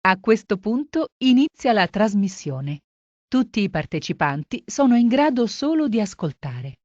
A questo punto inizia la trasmissione. Tutti i partecipanti sono in grado solo di ascoltare.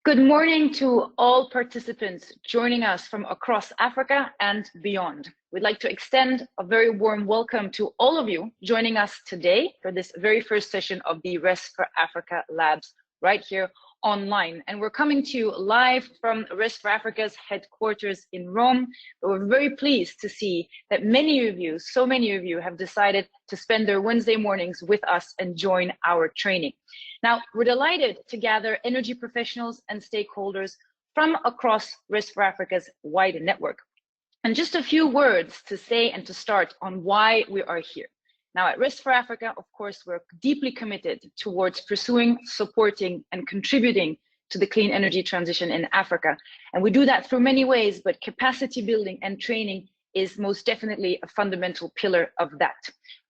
Good morning to all participants joining us from across Africa and beyond. We'd like to extend a very warm welcome to all of you joining us today for this very first session of the Res4Africa Labs right here online. And we're coming to you live from Res4Africa's headquarters in Rome. But we're very pleased to see that many of you, so many of you, have decided to spend their Wednesday mornings with us and join our training. Now, we're delighted to gather energy professionals and stakeholders from across Res4Africa's wide network. And just a few words to say and to start on why we are here. Now, at Res4Africa, of course, we're deeply committed towards pursuing, supporting, and contributing to the clean energy transition in Africa. And we do that through many ways, but capacity building and training is most definitely a fundamental pillar of that.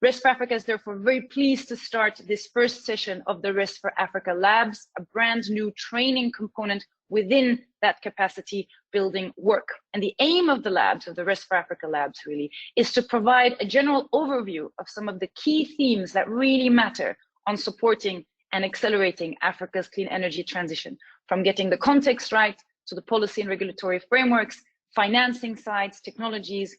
Res4Africa is therefore very pleased to start this first session of the Res4Africa Labs, a brand new training component within that capacity building work. And the aim of the labs, of the Res4Africa Labs really, is to provide a general overview of some of the key themes that really matter on supporting and accelerating Africa's clean energy transition, from getting the context right to the policy and regulatory frameworks, financing sides, technologies,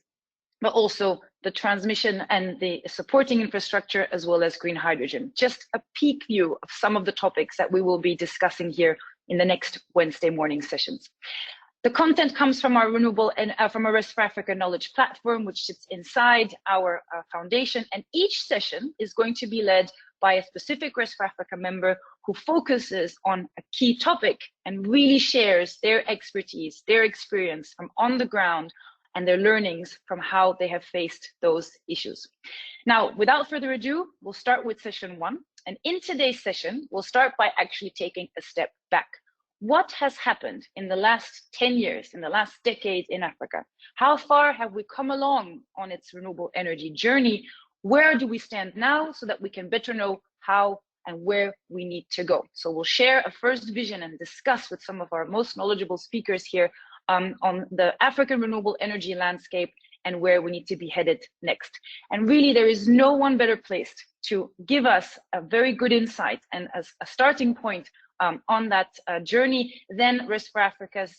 but also the transmission and the supporting infrastructure, as well as green hydrogen. Just a peek view of some of the topics that we will be discussing here in the next Wednesday morning sessions. The content comes from our renewable and from our Res4Africa knowledge platform, which sits inside our foundation. And each session is going to be led by a specific Res4Africa member who focuses on a key topic and really shares their expertise, their experience from on the ground, and their learnings from how they have faced those issues. Now, without further ado, we'll start with session one. And in today's session, we'll start by actually taking a step back. What has happened in the last 10 years, in the last decade in Africa? How far have we come along on its renewable energy journey? Where do we stand now so that we can better know how and where we need to go. So we'll share a first vision and discuss with some of our most knowledgeable speakers here on the African renewable energy landscape and where we need to be headed next. And really, there is no one better placed to give us a very good insight and as a starting point on that journey than Res4Africa's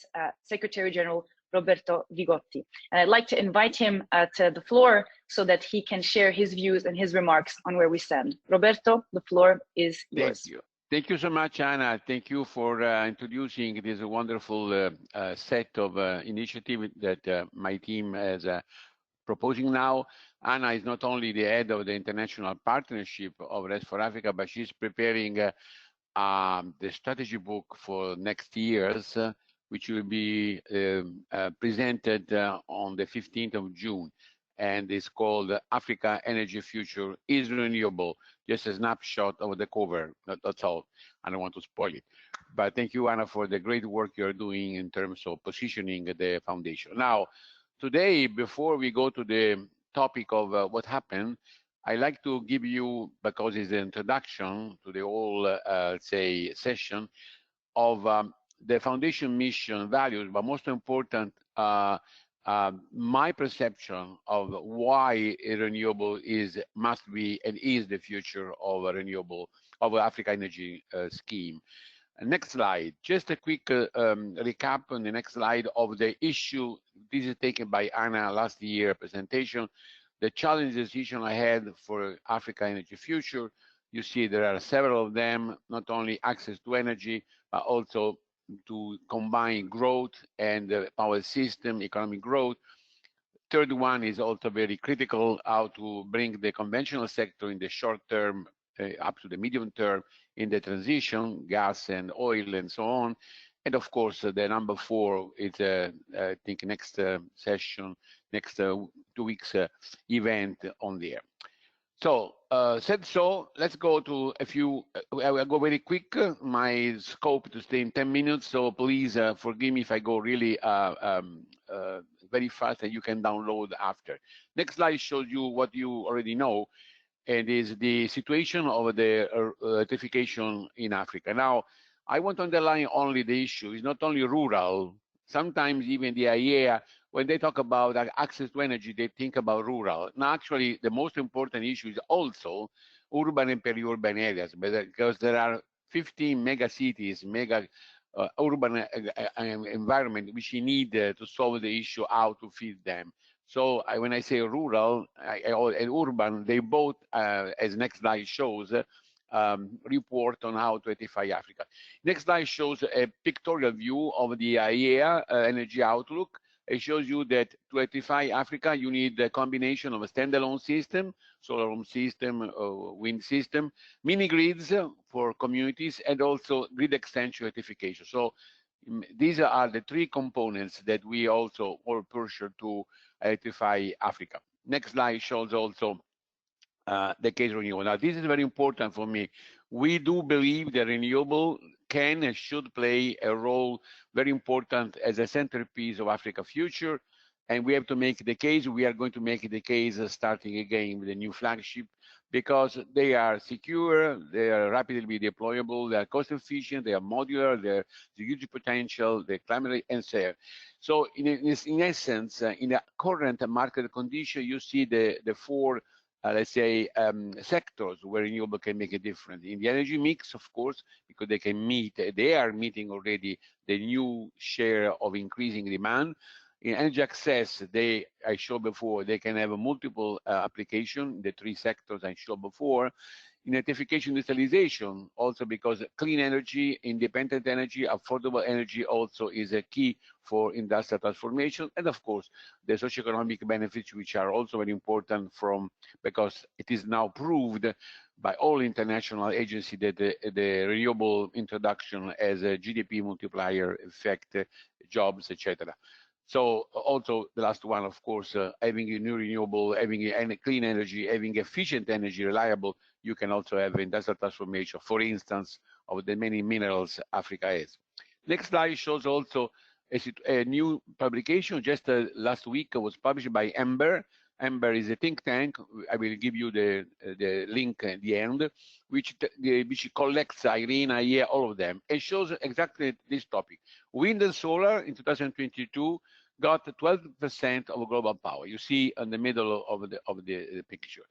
Secretary General, Roberto Vigotti. And I'd like to invite him to the floor so that he can share his views and his remarks on where we stand. Roberto, the floor is yours. Thank you. Thank you so much, Anna. Thank you for introducing this wonderful set of initiatives that my team is proposing now. Anna is not only the head of the international partnership of Res4Africa, but she's preparing the strategy book for next year's, which will be presented on the 15th of June. And it's called Africa Energy Future is Renewable. Just a snapshot of the cover, that's all. I don't want to spoil it. But thank you, Anna, for the great work you're doing in terms of positioning the foundation. Now, today, before we go to the topic of what happened, I like to give you, because it's an introduction to the whole, say, session of the foundation mission values, but most important, my perception of why a renewable must be and is the future of a renewable, of Africa energy scheme. Next slide, just a quick recap on the next slide of the issue. This is taken by Anna last year presentation. The challenge decision ahead for Africa energy future. You see there are several of them, not only access to energy, but also to combine growth and power system, economic growth. Third one is also very critical, how to bring the conventional sector in the short term up to the medium term in the transition, gas and oil and so on. And of course, the number 4 is, I think, next session, next 2 weeks event on there. So, said so, let's go to a few, I will go very quick. My scope to stay in 10 minutes, so please forgive me if I go really very fast and you can download after. Next slide shows you what you already know, and is the situation of the electrification in Africa. Now, I want to underline only the issue. It's not only rural. Sometimes even the IEA, when they talk about access to energy, they think about rural. Now, actually, the most important issue is also urban and peri-urban areas, because there are 15 mega cities, mega urban environment which you need to solve the issue how to feed them. So when I say rural and urban, they both, as next slide shows, report on how to electrify Africa. Next slide shows a pictorial view of the IEA energy outlook. It shows you that to electrify Africa, you need a combination of a standalone system, solar home system, wind system, mini grids for communities, and also grid extension electrification. So these are the 3 components that we also all pursue to electrify Africa. Next slide shows also the case renewable. Now, this is very important for me. We do believe that renewable can and should play a role very important as a centerpiece of Africa future. And we have to make the case. We are going to make the case starting again with a new flagship, because they are secure, they are rapidly deployable, they are cost efficient, they are modular, they're huge potential, they're climate and safe. So in essence, in the current market condition, you see the 4 let's say, sectors where renewable can make a difference. In the energy mix, of course, because they are meeting already the new share of increasing demand. In energy access, I showed before, they can have a multiple application, the 3 sectors I showed before. In electrification industrialization, also because clean energy, independent energy, affordable energy also is a key for industrial transformation. And of course, the socioeconomic benefits, which are also very important because it is now proved by all international agencies that the renewable introduction as a GDP multiplier effect, jobs, etc. So also the last one, of course, having a new renewable, having a clean energy, having efficient energy, reliable, you can also have industrial transformation, for instance, of the many minerals Africa has. Next slide shows also a new publication. Just last week was published by Ember, Amber is a think tank. I will give you the link at the end, which collects Irene, IEA, all of them, and shows exactly this topic. Wind and solar in 2022 got 12% of global power. You see in the middle of the picture.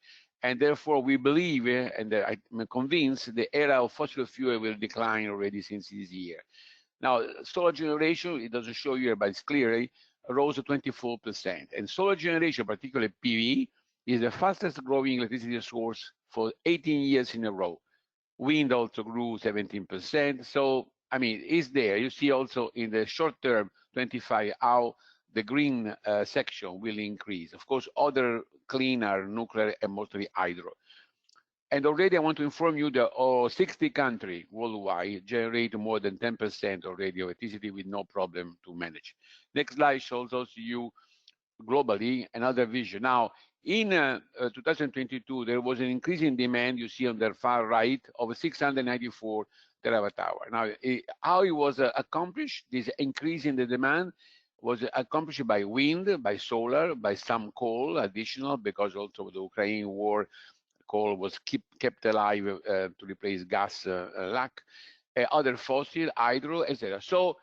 And therefore, we believe, and I'm convinced, the era of fossil fuel will decline already since this year. Now, solar generation, it doesn't show here, but it's clearly rose 24%. And solar generation, particularly PV, is the fastest growing electricity source for 18 years in a row. Wind also grew 17%. So, I mean, it's there. You see also in the short term, 25, how the green section will increase. Of course, other clean are nuclear and mostly hydro. And already I want to inform you that 60 countries worldwide generate more than 10% already of electricity with no problem to manage. Next slide shows also you globally another vision. Now, in 2022, there was an increase in demand, you see on the far right, of 694 terawatt hour. Now, how it was accomplished, this increase in the demand was accomplished by wind, by solar, by some coal additional, because also the Ukraine war, coal was kept alive to replace gas lack, other fossil, hydro, etc. So,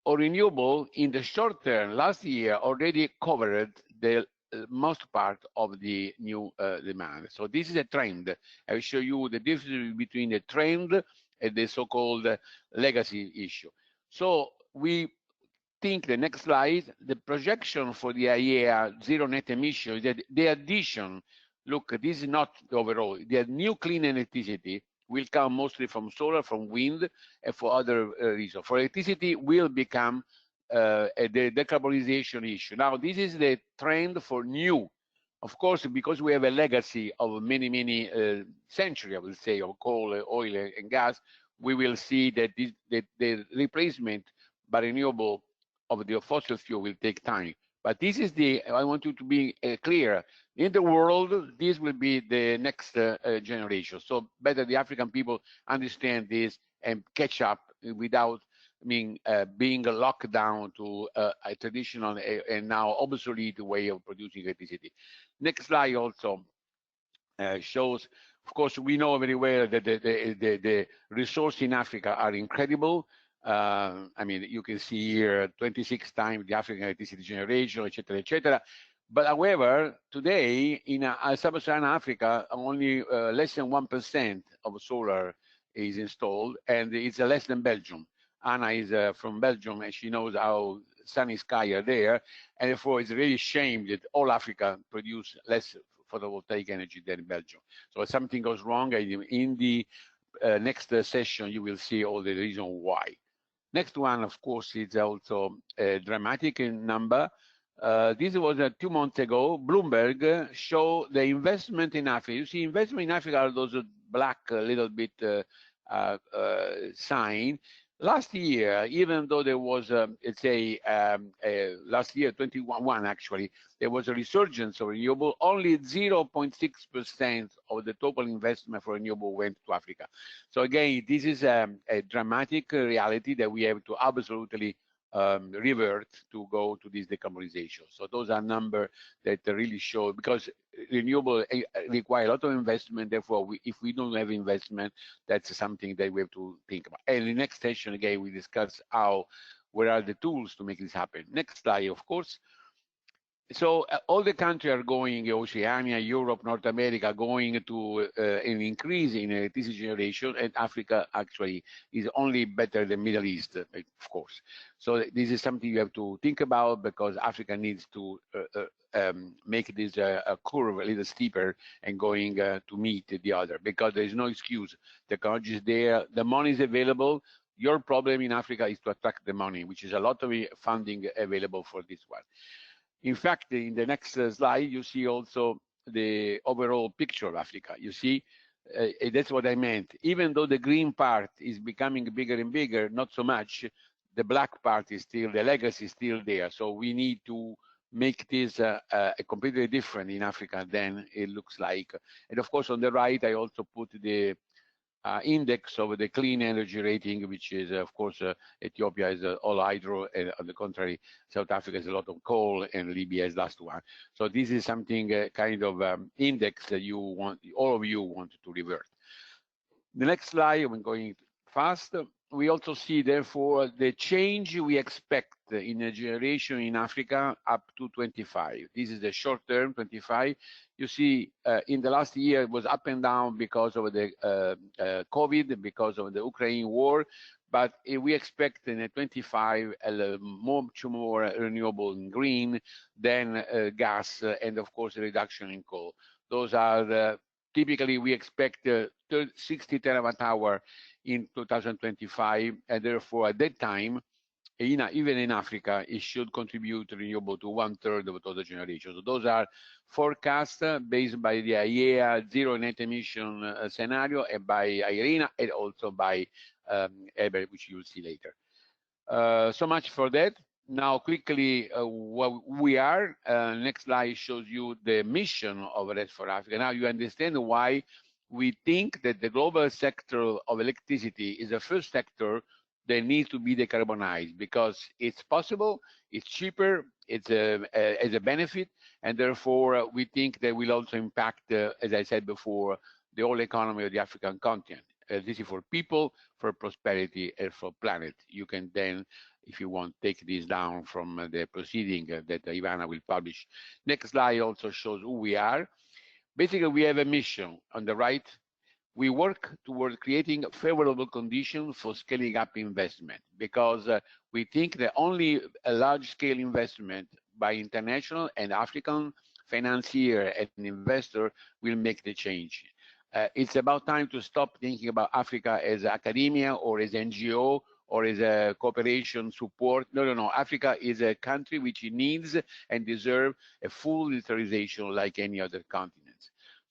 renewable in the short term last year already covered the most part of the new demand. So this is a trend. I will show you the difference between the trend and the so-called legacy issue. So we think the next slide, the projection for the IEA zero net emission is that the addition, look, this is not the overall, the new clean electricity will come mostly from solar, from wind, and for other reasons. For electricity will become the decarbonization issue. Now, this is the trend for new. Of course, because we have a legacy of many centuries, I would say, of coal, oil, and gas, we will see that the replacement by renewable of the fossil fuel will take time. But this is I want you to be clear. In the world, this will be the next generation. So better the African people understand this and catch up without being locked down to a traditional and now obsolete way of producing electricity. Next slide also shows, of course, we know very well that the resources in Africa are incredible. I mean, you can see here 26 times the African electricity generation, etc., etc. But however, today in sub-Saharan Africa, only less than 1% of solar is installed, and it's less than Belgium. Anna is from Belgium, and she knows how sunny sky are there, and therefore it's really a shame that all Africa produce less photovoltaic energy than Belgium. So if something goes wrong, in the next session, you will see all the reason why. Next one, of course, is also a dramatic number. This was 2 months ago. Bloomberg showed the investment in Africa. You see, investment in Africa are those black little bit sign. Last year, even though there was, let's say, last year, 21 actually, there was a resurgence of renewable, only 0.6% of the total investment for renewable went to Africa. So again, this is a dramatic reality that we have to absolutely revert to go to this decarbonization. So those are numbers that really show, because renewable require a lot of investment. Therefore, if we don't have investment, that's something that we have to think about. And in the next session, again, we discuss what are the tools to make this happen. Next slide, of course. So all the countries are going, Oceania, Europe, North America, going to an increase in electricity generation, and Africa actually is only better than Middle East, of course. So this is something you have to think about, because Africa needs to make this curve a little steeper and going to meet the other, because there is no excuse. The technology is there, the money is available. Your problem in Africa is to attract the money, which is a lot of funding available for this one. In fact, in the next slide, you see also the overall picture of Africa. You see, that's what I meant. Even though the green part is becoming bigger and bigger, not so much, the black part is still, the legacy is still there. So we need to make this completely different in Africa than it looks like. And of course, on the right, I also put the index of the clean energy rating, which is, of course, Ethiopia is all hydro, and on the contrary, South Africa is a lot of coal, and Libya is last one. So this is something kind of index that you want, all of you want to revert. The next slide, I'm going fast. We also see, therefore, the change we expect in the generation in Africa up to 25. This is the short term, 25. You see, in the last year, it was up and down because of the COVID, because of the Ukraine war. But we expect in 25 much more renewable and green than gas, and of course, a reduction in coal. Those are the typically, we expect 60 terawatt-hour in 2025, and therefore, at that time, even in Africa, it should contribute renewable to 1/3 of total generation. So those are forecasts based by the IEA zero net emission scenario, and by IRENA, and also by EBER, which you'll see later. So much for that. Now, quickly, what we are. Next slide shows you the mission of Res4Africa. Now, you understand why we think that the global sector of electricity is the first sector that needs to be decarbonized, because it's possible, it's cheaper, it's as a benefit, and therefore we think that will also impact, as I said before, the whole economy of the African continent. This is for people, for prosperity, and for planet. You can then, if you want, take this down from the proceeding that Ivana will publish. Next slide also shows who we are. Basically, we have a mission on the right. We work toward creating favorable conditions for scaling up investment, because we think that only a large-scale investment by international and African financier and investor will make the change. It's about time to stop thinking about Africa as academia or as NGO or as a cooperation support. No. Africa is a country which needs and deserves a full digitalization like any other continent.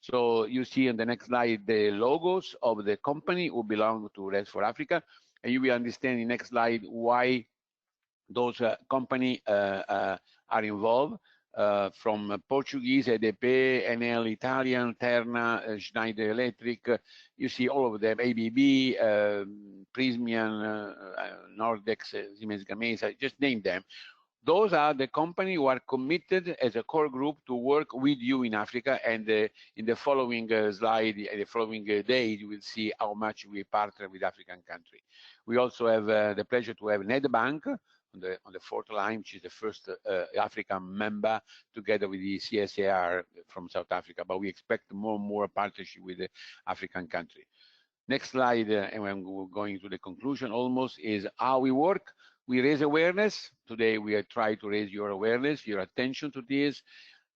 So you see on the next slide the logos of the company who belong to Res4Africa, and you will understand in the next slide why those companies are involved. From Portuguese, EDP, Enel, Italian, Terna, Schneider Electric, you see all of them, ABB, Prysmian, Nordex, Siemens Gamesa, just name them. Those are the companies who are committed as a core group to work with you in Africa, and in the following slide, the following days, you will see how much we partner with African countries. We also have the pleasure to have Nedbank on the fourth line, which is the first African member, together with the CSAR from South Africa. But we expect more and more partnership with the African country. Next slide, and I'm going to the conclusion almost, is how we work. We raise awareness. Today, we are trying to raise your awareness, your attention to this.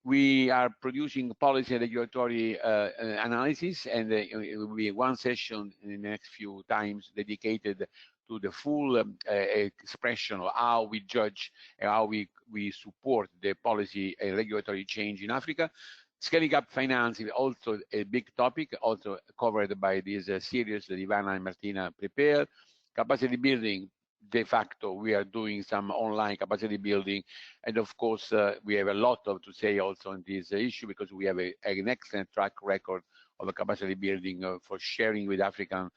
We are producing policy and regulatory analysis, and it will be one session in the next few times dedicated to the full expression of how we judge and how we support the policy and regulatory change in Africa. Scaling up finance is also a big topic, also covered by this series that Ivana and Martina prepared. Capacity building, de facto, we are doing some online capacity building. And of course, we have a lot to say also on this issue, because we have an excellent track record of a capacity building for sharing with African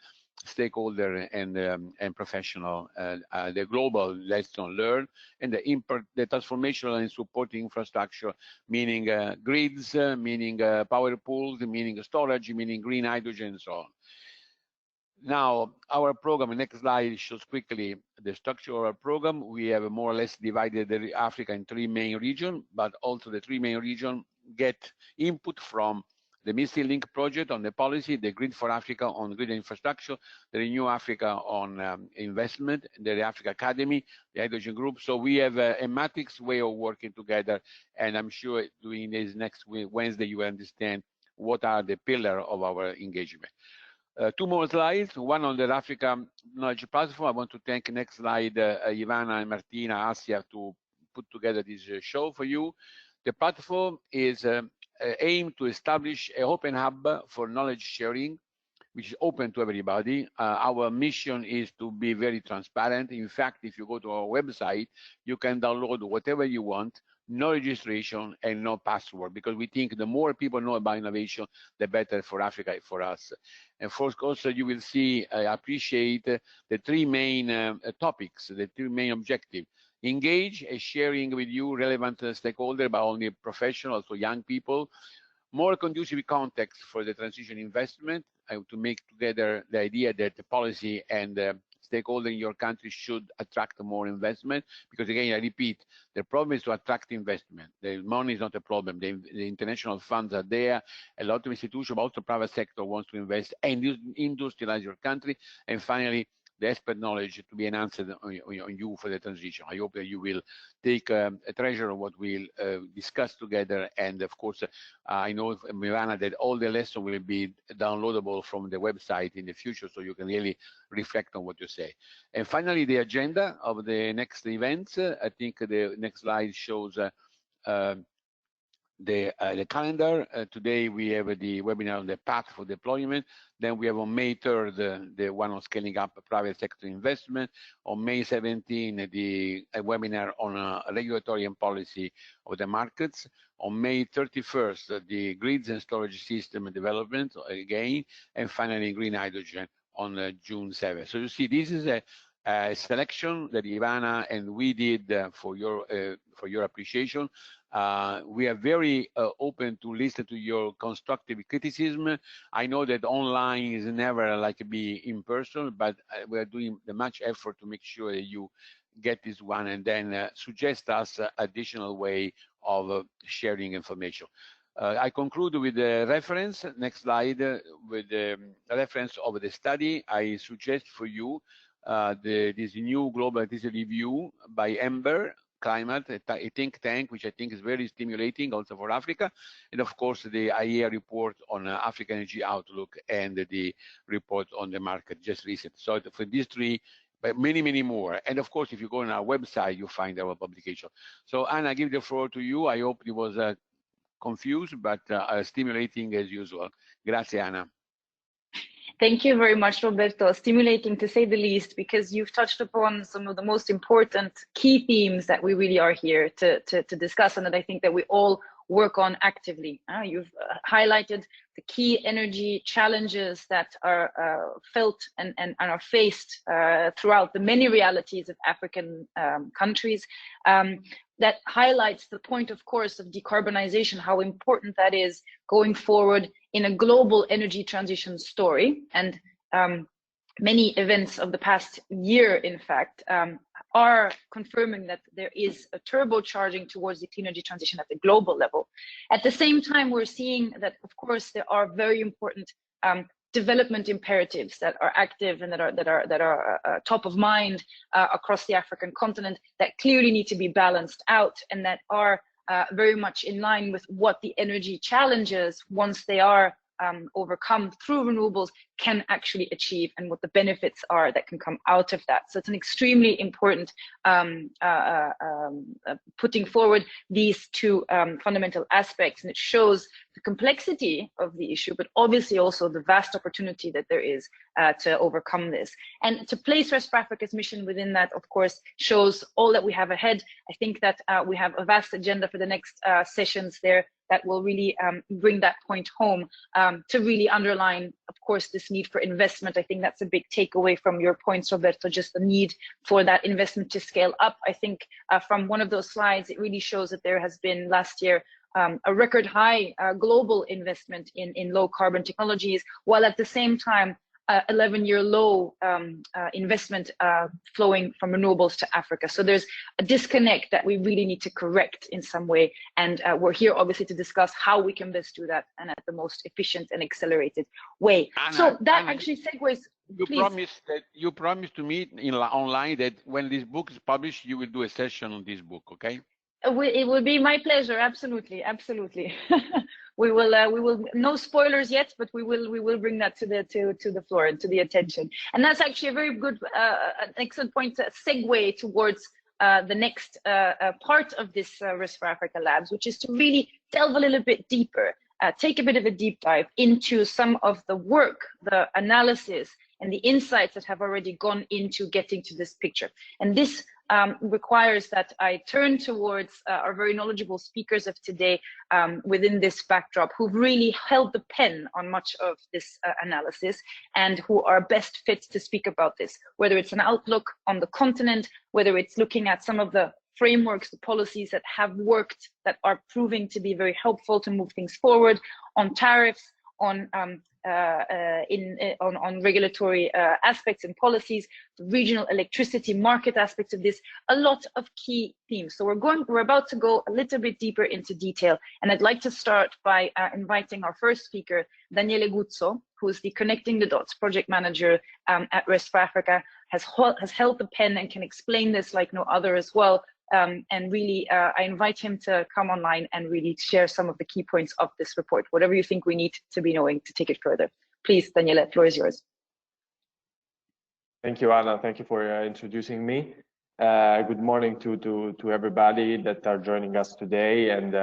stakeholder and professional, the global lesson learned, and the transformational and supporting infrastructure, meaning grids, meaning power pools, meaning storage, meaning green hydrogen, and so on. Now, our program, next slide shows quickly the structure of our program. We have more or less divided Africa in three main regions, but also the three main regions get input from the Missing Link project on the policy, the Grid4Africa on grid infrastructure, the Renew Africa on investment, the Africa Academy, the Hydrogen Group. So we have a matrix way of working together, and I'm sure during this next Wednesday you will understand what are the pillars of our engagement. Two more slides, one on the Africa Knowledge Platform. I want to thank, next slide, Ivana and Martina, Asia, to put together this show for you. The platform is aimed to establish an open hub for knowledge sharing, which is open to everybody. Our mission is to be very transparent. In fact, if you go to our website, you can download whatever you want, no registration and no password, because we think the more people know about innovation, the better for Africa, for us. And for also, you will see, I appreciate the three main topics, the three main objectives. Engage and sharing with you relevant stakeholders, but only professionals, so young people. More conducive context for the transition investment, to make together the idea that the policy and stakeholders in your country should attract more investment. Because again, I repeat, the problem is to attract investment. The money is not a problem. The international funds are there. A lot of institutions, but also private sector wants to invest and industrialize your country. And finally, the expert knowledge to be enhanced on you for the transition. I hope that you will take a treasure of what we'll discuss together. And of course, I know, Mirana, that all the lessons will be downloadable from the website in the future, so you can really reflect on what you say. And finally, the agenda of the next events. I think the next slide shows the calendar. Today we have the webinar on the path for deployment. Then we have on May 3rd the one on scaling up private sector investment. On May 17th, the webinar on regulatory and policy of the markets. On May 31st, the grids and storage system development again, and finally green hydrogen on June 7th. So you see, this is a selection that Ivana and we did for your appreciation. We are very open to listen to your constructive criticism. I know that online is never like be in person, but we are doing the much effort to make sure that you get this one and then suggest us additional way of sharing information. I conclude with the reference, next slide, with the reference of the study. I suggest for you this new global review by Ember Climate, a think tank, which I think is very stimulating also for Africa, and of course the IEA report on Africa Energy Outlook and the report on the market just recent. So for these three, but many more. And of course, if you go on our website, you find our publication. So Anna, I give the floor to you. I hope it was confused, but stimulating as usual. Grazie, Anna. Thank you very much, Roberto. Stimulating to say the least, because you've touched upon some of the most important key themes that we really are here to discuss, and that I think that we all work on actively. You've highlighted the key energy challenges that are felt and are faced throughout the many realities of African countries. That highlights the point, of course, of decarbonization, how important that is going forward in a global energy transition story. And many events of the past year, in fact, are confirming that there is a turbocharging towards the clean energy transition at the global level. At the same time, we're seeing that, of course, there are very important development imperatives that are active and that are top of mind across the African continent, that clearly need to be balanced out, and that are very much in line with what the energy challenges, once they are overcome through renewables, can actually achieve, and what the benefits are that can come out of that. So it's an extremely important putting forward these two fundamental aspects, and it shows the complexity of the issue, but obviously also the vast opportunity that there is to overcome this. And to place Res4Africa's mission within that, of course, shows all that we have ahead. I think that we have a vast agenda for the next sessions there that will really bring that point home, to really underline, of course, this need for investment. I think that's a big takeaway from your points, Roberto, just the need for that investment to scale up. I think from one of those slides, it really shows that there has been last year a record high global investment in low carbon technologies, while at the same time 11-year low investment flowing from renewables to Africa. So there's a disconnect that we really need to correct in some way. And we're here obviously to discuss how we can best do that, and at the most efficient and accelerated way. Anna, so that Anna, actually segues. You promised to me online that when this book is published, you will do a session on this book, okay? It will be my pleasure. Absolutely. We will no spoilers yet, but we will bring that to the floor and to the attention. And that's actually a very good, an excellent point to segue towards the next part of this Res4Africa Labs, which is to really delve a little bit deeper take a bit of a deep dive into some of the work, the analysis, and the insights that have already gone into getting to this picture. And this requires that I turn towards our very knowledgeable speakers of today within this backdrop, who've really held the pen on much of this analysis and who are best fit to speak about this, whether it's an outlook on the continent, whether it's looking at some of the frameworks, the policies that have worked, that are proving to be very helpful to move things forward, on tariffs, on regulatory aspects and policies, the regional electricity market aspects of this, a lot of key themes. So we're about to go a little bit deeper into detail, and I'd like to start by inviting our first speaker, Daniele Guzzo, who is the Connecting the Dots project manager at Res4Africa, has held the pen and can explain this like no other as well. And really, I invite him to come online and really share some of the key points of this report, whatever you think we need to be knowing to take it further. Please, Daniele, the floor is yours. Thank you, Anna. Thank you for introducing me. Good morning to everybody that are joining us today, and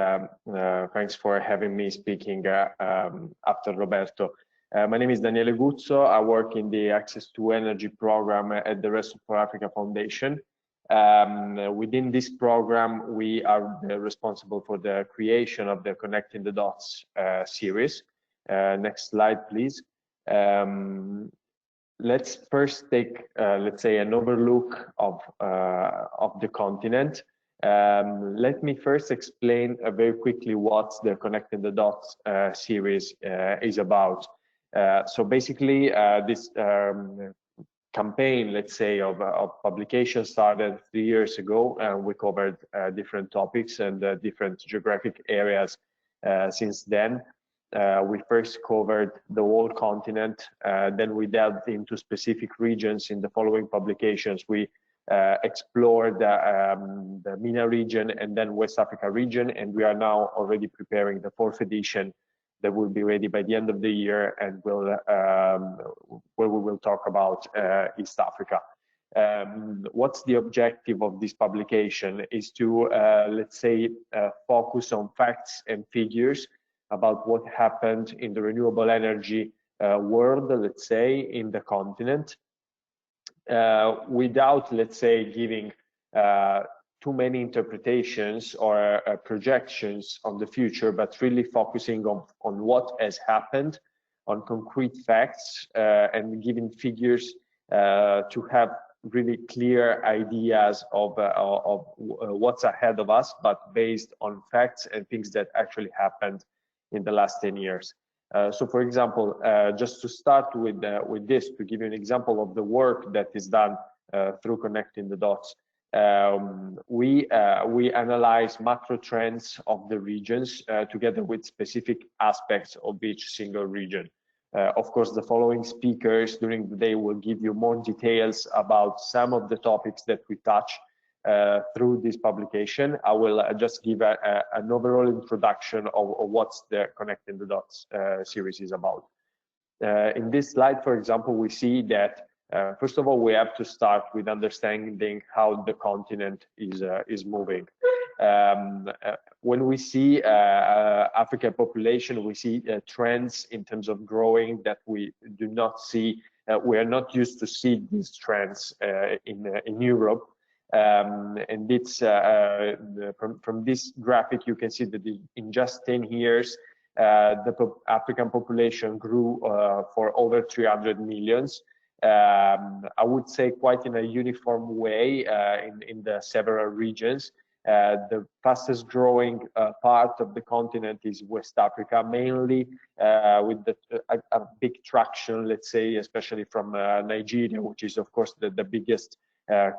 thanks for having me speaking after Roberto. My name is Daniele Guzzo. I work in the Access to Energy program at the Res4Africa Foundation. Within this program, we are responsible for the creation of the Connecting the Dots series. Next slide, please. Let's first take, let's say, an overlook of the continent. Let me first explain very quickly what the Connecting the Dots series is about. So basically, this campaign, let's say, of publication started 3 years ago, and we covered different topics and different geographic areas since then. We first covered the whole continent, then we delved into specific regions. In the following publications, we explored the MENA region and then West Africa region, and we are now already preparing the 4th edition that will be ready by the end of the year, and where we will talk about East Africa. What's the objective of this publication is to, let's say, focus on facts and figures about what happened in the renewable energy world, let's say, in the continent, without, let's say, giving too many interpretations or projections on the future, but really focusing on what has happened, on concrete facts, and giving figures to have really clear ideas of what's ahead of us, but based on facts and things that actually happened in the last 10 years. So, for example, just to start with this, to give you an example of the work that is done through Connecting the Dots. We analyze macro trends of the regions together with specific aspects of each single region. Of course, the following speakers during the day will give you more details about some of the topics that we touch through this publication. I will just give an overall introduction of what's the Connecting the Dots series is about. In this slide, for example, we see that first of all, we have to start with understanding how the continent is moving. When we see African population, we see trends in terms of growing that we do not see. We are not used to see these trends in Europe. And it's from this graphic, you can see that in just 10 years, the African population grew for over 300 millions. I would say quite in a uniform way in the several regions. The fastest growing part of the continent is West Africa, mainly with a big traction, let's say, especially from Nigeria, which is of course the biggest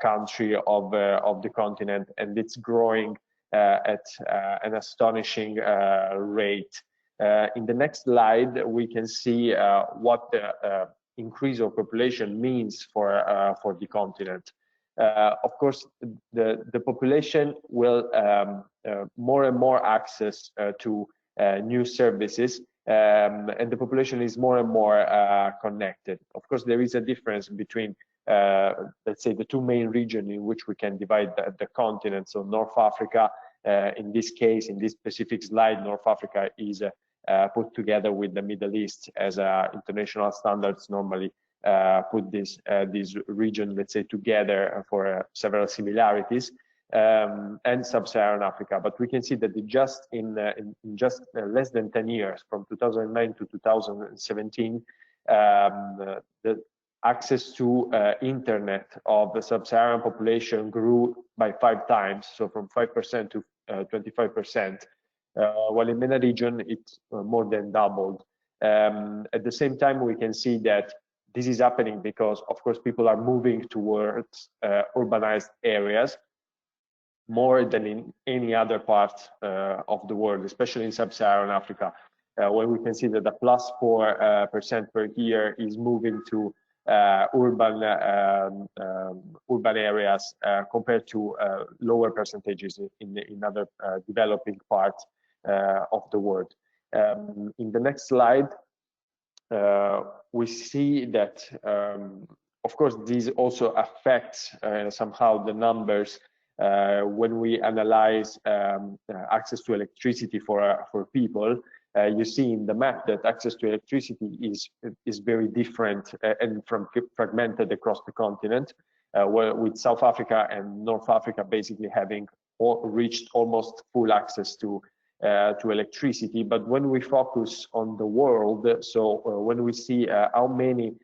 country of the continent, and it's growing at an astonishing rate. In the next slide, we can see what the increase of population means for the continent. Of course, the population will more and more access to new services, and the population is more and more connected. Of course, there is a difference between, let's say, the two main regions in which we can divide the continent. So North Africa, in this case, in this specific slide, North Africa is put together with the Middle East, as international standards normally put this region, let's say, together for several similarities, and Sub-Saharan Africa. But we can see that just in just less than 10 years, from 2009 to 2017, the access to internet of the Sub-Saharan population grew by 5 times, so from 5% to 25%, while in MENA region it's more than doubled. At the same time, we can see that this is happening because, of course, people are moving towards urbanized areas more than in any other part of the world, especially in Sub-Saharan Africa, where we can see that the +4% per year is moving to urban areas compared to lower percentages in other developing parts of the world. In the next slide, we see that, of course, this also affects somehow the numbers when we analyze access to electricity for people. You see in the map that access to electricity is very different and fragmented across the continent, with South Africa and North Africa basically having reached almost full access to electricity. But when we focus on the world, so when we see how many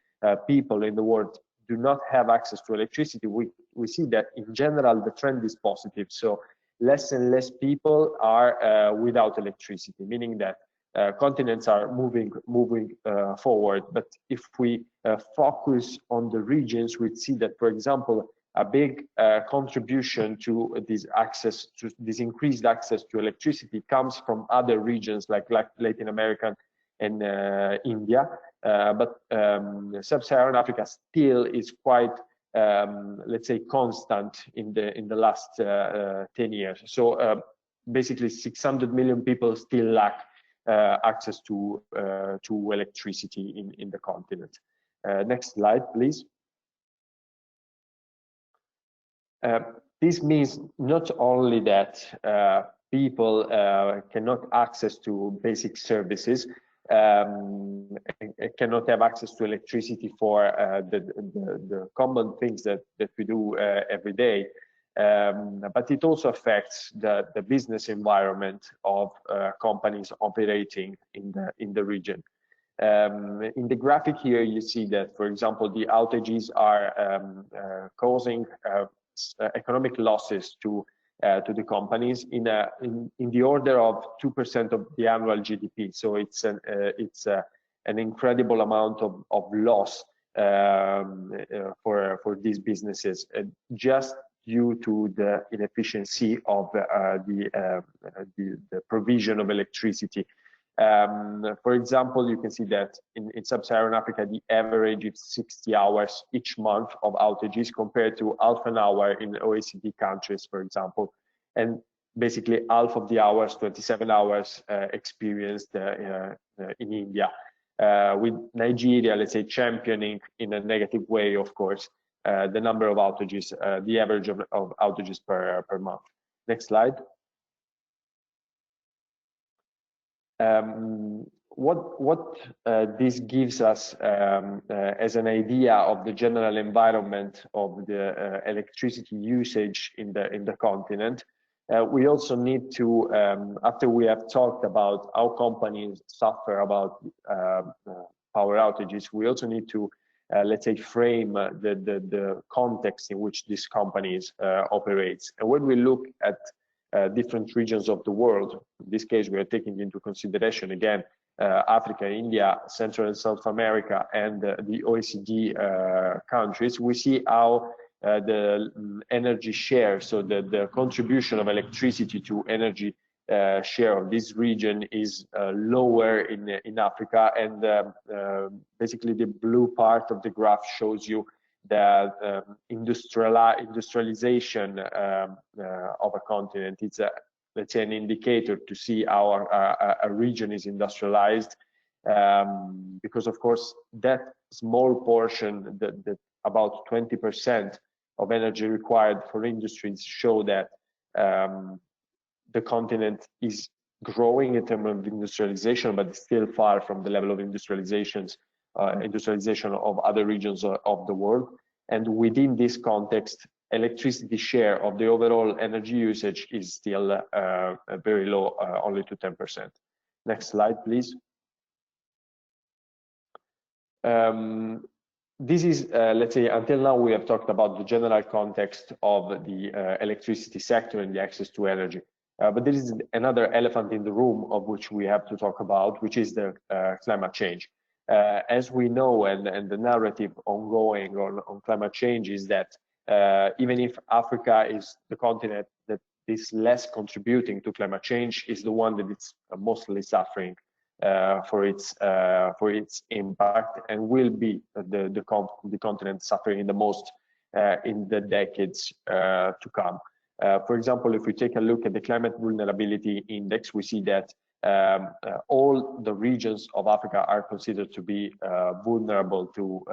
people in the world do not have access to electricity, we see that in general the trend is positive. So less and less people are without electricity, meaning that continents are moving forward. But if we focus on the regions, we see that, for example, a big contribution to this access, to this increased access to electricity, comes from other regions like Latin America and India. But Sub-Saharan Africa still is quite, let's say, constant in the last 10 years. So basically 600 million people still lack access to electricity in the continent. Next slide, please. This means not only that people cannot access to basic services, cannot have access to electricity for the common things that we do every day, but it also affects the business environment of companies operating in the region. In the graphic here, you see that, for example, the outages are causing economic losses to the companies in the order of 2% of the annual GDP. So it's an incredible amount of loss for these businesses, just due to the inefficiency of the provision of electricity. For example, you can see that in Sub-Saharan Africa, the average is 60 hours each month of outages, compared to half an hour in OECD countries, for example, and basically half of the hours, 27 hours, experienced in India, with Nigeria, let's say, championing in a negative way, of course, the number of outages, the average of outages per month. Next slide. What this gives us as an idea of the general environment of the electricity usage in the continent, we also need to, after we have talked about how companies suffer about power outages, we also need to, let's say, frame the context in which these companies operates. And when we look at different regions of the world, in this case we are taking into consideration again Africa, India, Central and South America, and the OECD countries, we see how the energy share, so the contribution of electricity to energy share of this region is lower in Africa, and basically the blue part of the graph shows you the industrialization of a continent. It's let's say an indicator to see how a region is industrialized, because of course that small portion, that about 20% of energy required for industries, show that the continent is growing in terms of industrialization, but still far from the level of industrialization of other regions of the world. And within this context, electricity share of the overall energy usage is still very low, only to 10%. Next slide, please. This is, let's say, until now we have talked about the general context of the electricity sector and the access to energy. But there is another elephant in the room of which we have to talk about, which is the climate change. As we know, and the narrative ongoing on climate change is that even if Africa is the continent that is less contributing to climate change, is the one that is mostly suffering for its impact, and will be the continent suffering the most in the decades to come. For example, if we take a look at the climate vulnerability index, we see that all the regions of Africa are considered to be vulnerable to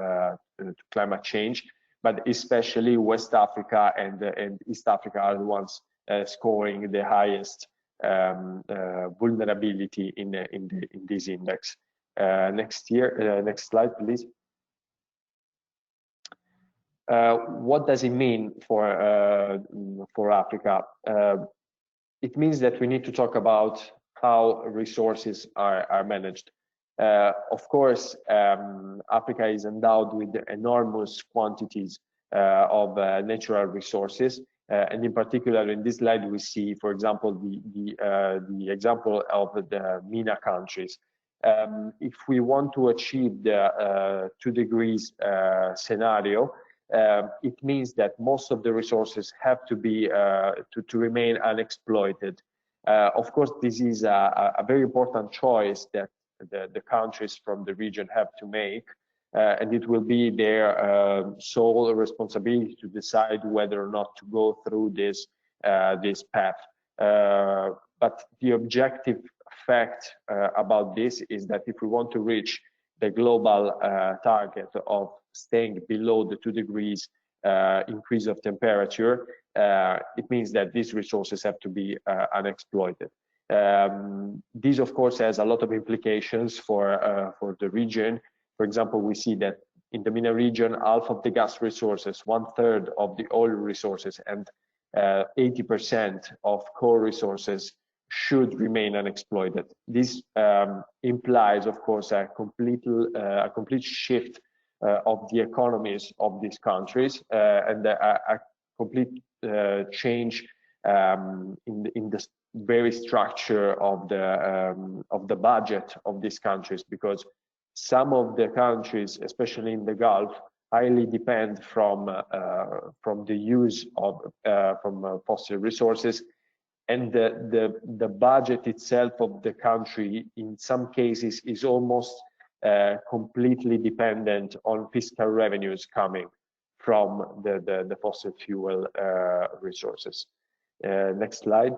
climate change, but especially West Africa and East Africa are the ones scoring the highest vulnerability in this index. Next slide, please. What does it mean for Africa? It means that we need to talk about how resources are managed. Of course, Africa is endowed with enormous quantities of natural resources, and in particular, in this slide, we see, for example, the example of the MENA countries. If we want to achieve the 2 degrees scenario, it means that most of the resources have to be to remain unexploited. Of course, this is a very important choice that the countries from the region have to make, and it will be their sole responsibility to decide whether or not to go through this path. But the objective fact about this is that if we want to reach the global target of staying below the 2 degrees increase of temperature, it means that these resources have to be unexploited. This, of course, has a lot of implications for the region. For example, we see that in the MENA region, half of the gas resources, 1/3 of the oil resources, and 80% of coal resources should remain unexploited. This implies, of course, a complete shift of the economies of these countries and a complete change in the very structure of the budget of these countries, because some of the countries, especially in the Gulf, highly depend from the use of fossil resources, and the budget itself of the country in some cases is almost completely dependent on fiscal revenues coming from the fossil fuel resources. Next slide.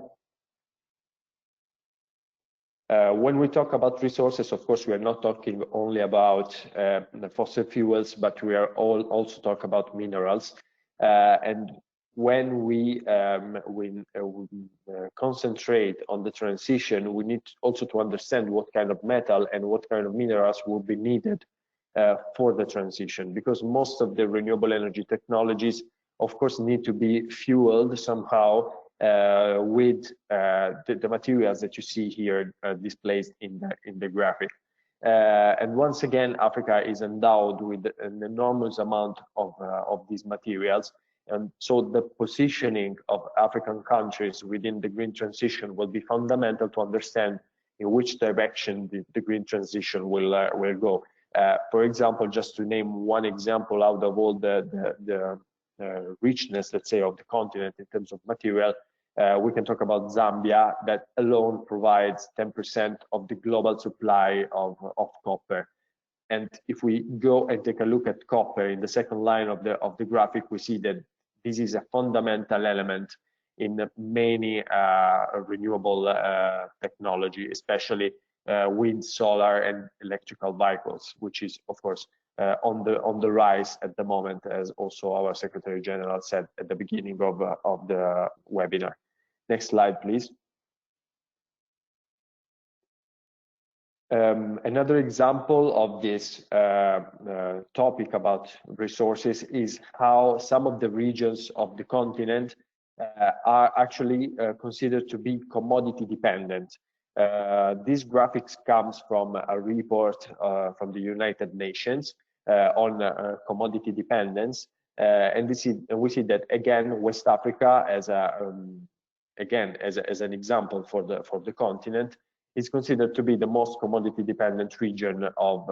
When we talk about resources, of course, we are not talking only about the fossil fuels, but we are also talk about minerals. And when we concentrate on the transition, we need also to understand what kind of metal and what kind of minerals will be needed for the transition, because most of the renewable energy technologies, of course, need to be fueled somehow with the materials that you see here displayed in the graphic. And once again, Africa is endowed with an enormous amount of these materials. And so the positioning of African countries within the green transition will be fundamental to understand in which direction the green transition will go. For example, just to name one example out of all the richness, let's say, of the continent in terms of material, we can talk about Zambia, that alone provides 10% of the global supply of copper. And if we go and take a look at copper in the second line of the graphic, we see that this is a fundamental element in many renewable technology, especially wind, solar, and electrical vehicles, which is, of course, on the rise at the moment, as also our Secretary General said at the beginning of the webinar. Next slide, please. Another example of this topic about resources is how some of the regions of the continent are actually considered to be commodity dependent. This graphics comes from a report from the United Nations on commodity dependence, and we see that again West Africa as as an example for the continent is considered to be the most commodity dependent region of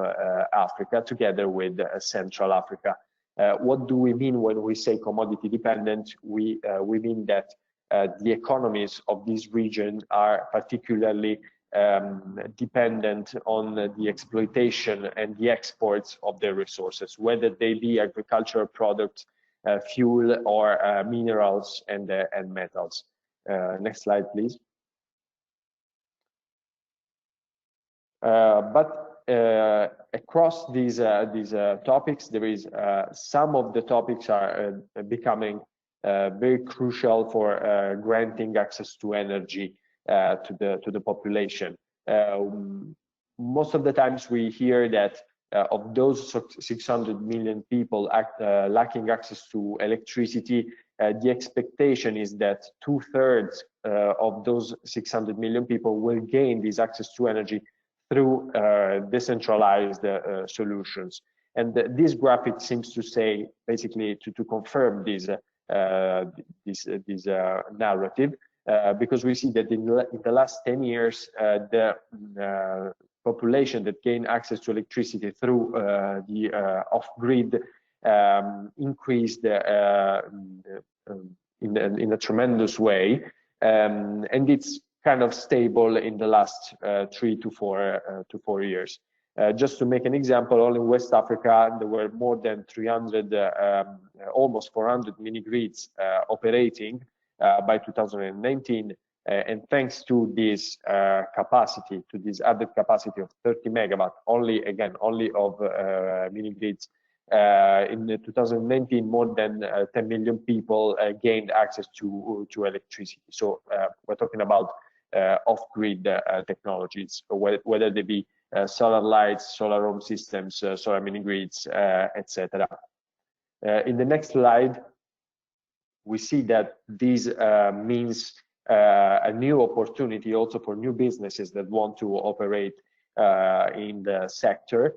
Africa, together with Central Africa. What do we mean when we say commodity dependent? We mean that the economies of this region are particularly dependent on the exploitation and the exports of their resources, whether they be agricultural products, fuel, or minerals and metals. Next slide, please. But across these topics, there is some of the topics are becoming very crucial for granting access to energy to the population. Most of the times we hear that of those 600 million people lacking access to electricity, the expectation is that 2/3 of those 600 million people will gain this access to energy through decentralized solutions. And this graphic seems to say, basically, to confirm this narrative, because we see that in the last 10 years, the population that gained access to electricity through the off-grid increased in a tremendous way, and it's kind of stable in the last 3 to 4 years. Just to make an example, only in West Africa, there were more than 300, almost 400 mini grids operating by 2019. And thanks to this capacity, to this added capacity of 30 megawatt, only of mini grids, in 2019, more than 10 million people gained access to electricity. So we're talking about off-grid technologies, whether they be solar lights, solar home systems, solar mini grids, etc. In the next slide, we see that this means a new opportunity also for new businesses that want to operate in the sector.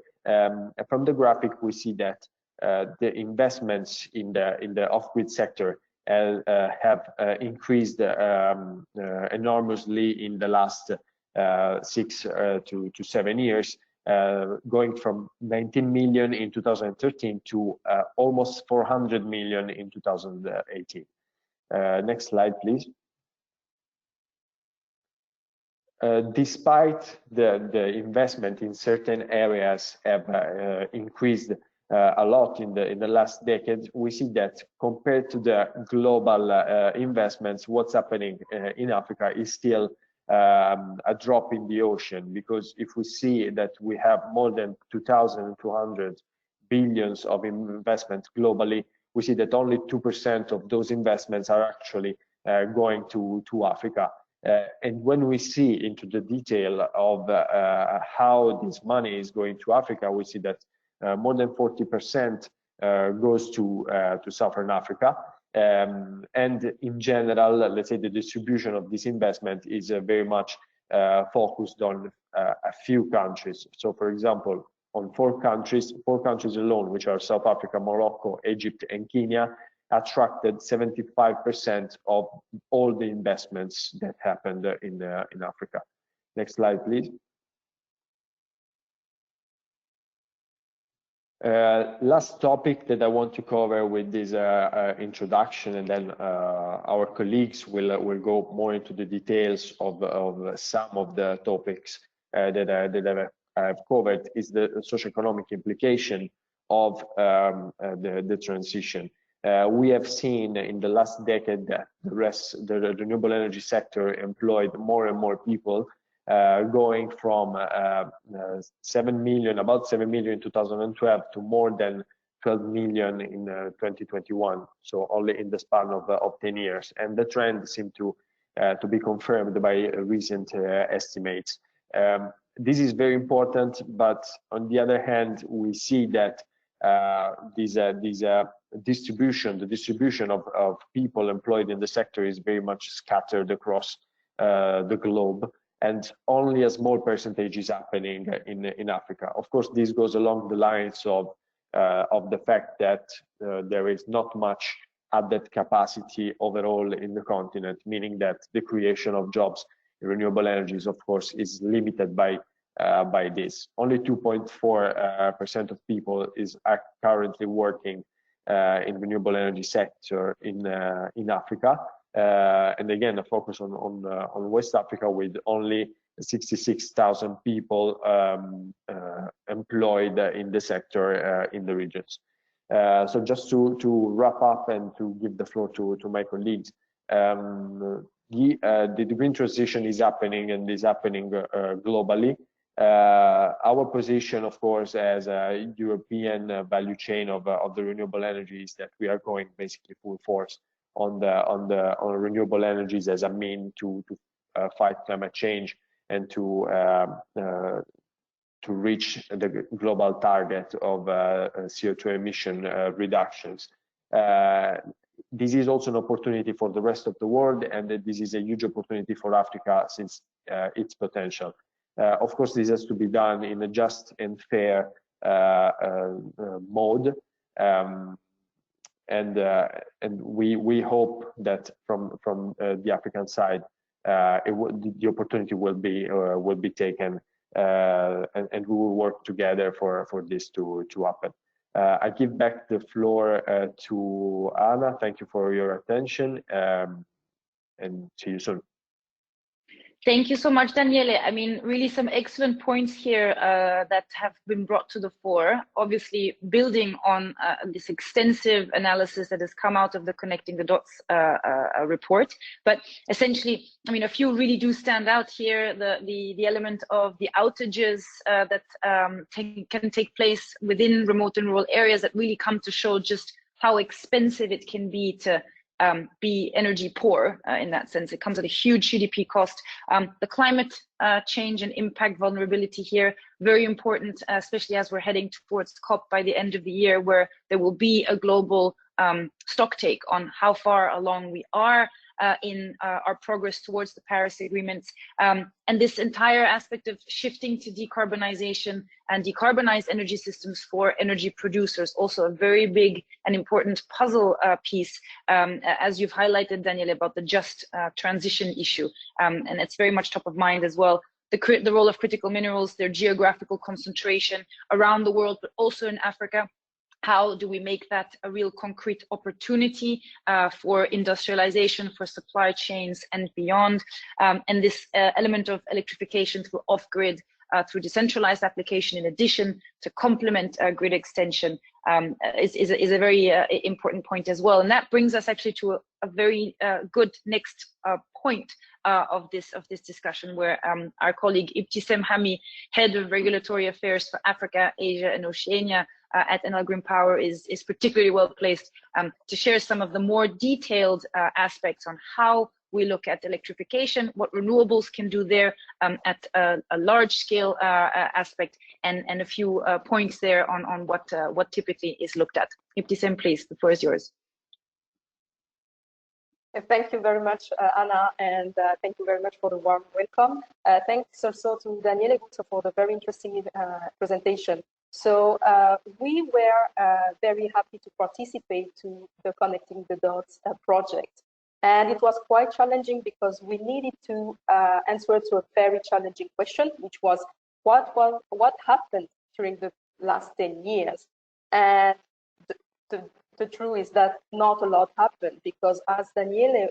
From the graphic, we see that the investments in the off-grid sector have increased enormously in the last 6 to 7 years, going from 19 million in 2013 to almost 400 million in 2018. Next slide, please. Despite the investment in certain areas have increased a lot in the last decade, we see that compared to the global investments, what's happening in Africa is still a drop in the ocean, because if we see that we have more than 2,200 billions of investments globally, we see that only 2% of those investments are actually going to Africa. And when we see into the detail of how this money is going to Africa, we see that more than 40% goes to Southern Africa. And in general, let's say the distribution of this investment is very much focused on a few countries. So, for example, on four countries alone, which are South Africa, Morocco, Egypt, and Kenya, attracted 75% of all the investments that happened in Africa. Next slide, please. Last topic that I want to cover with this introduction, and then our colleagues will go more into the details of some of the topics that I've covered, is the socioeconomic implication of the transition. We have seen in the last decade that the renewable energy sector employed more and more people, going from about 7 million in 2012 to more than 12 million in 2021. So only in the span of 10 years. And the trend seemed to be confirmed by recent estimates. This is very important, but on the other hand, we see that the distribution of people employed in the sector is very much scattered across the globe, and only a small percentage is happening in Africa. Of course, this goes along the lines of the fact that there is not much added capacity overall in the continent, meaning that the creation of jobs in renewable energies, of course, is limited by this. Only 2.4% of people are currently working in renewable energy sector in Africa, and again, a focus on West Africa with only 66,000 people employed in the sector in the regions. So just to wrap up and to give the floor to my colleagues, the green transition is happening, and is happening globally. Our position, of course, as a European value chain of the renewable energy is that we are going basically full force on renewable energies as a mean to fight climate change and to reach the global target of CO2 emission reductions. This is also an opportunity for the rest of the world, and this is a huge opportunity for Africa since its potential. Of course, this has to be done in a just and fair mode, and we hope that from the African side, the opportunity will be taken, and we will work together for this to happen. I give back the floor to Anna. Thank you for your attention, and see you soon. Thank you so much, Daniele. I mean, really some excellent points here that have been brought to the fore, obviously building on this extensive analysis that has come out of the Connecting the Dots report. But essentially, I mean, a few really do stand out here. The element of the outages that can take place within remote and rural areas that really come to show just how expensive it can be to be energy poor in that sense. It comes at a huge GDP cost. The climate change and impact vulnerability here, very important, especially as we're heading towards COP by the end of the year, where there will be a global stock take on how far along we are in our progress towards the Paris Agreement. And this entire aspect of shifting to decarbonization and decarbonized energy systems for energy producers, also a very big and important puzzle piece, as you've highlighted, Daniel, about the just transition issue. And it's very much top of mind as well. The role of critical minerals, their geographical concentration around the world, but also in Africa. How do we make that a real concrete opportunity for industrialization, for supply chains and beyond? And this element of electrification through off-grid, through decentralized application in addition to complement grid extension is a very important point as well. And that brings us actually to a very good next point of this discussion, where our colleague Ibtisem Hami, Head of Regulatory Affairs for Africa, Asia and Oceania, at Enel Green Power is particularly well placed to share some of the more detailed aspects on how we look at electrification, what renewables can do there at a large scale aspect, and a few points there on what typically is looked at. Ibtisem, please, the floor is yours. Thank you very much, Anna, and thank you very much for the warm welcome. Thanks also to Daniele for the very interesting presentation. So we were very happy to participate to the Connecting the Dots project. And it was quite challenging because we needed to answer to a very challenging question, which was what happened during the last 10 years? And the truth is that not a lot happened, because as Daniele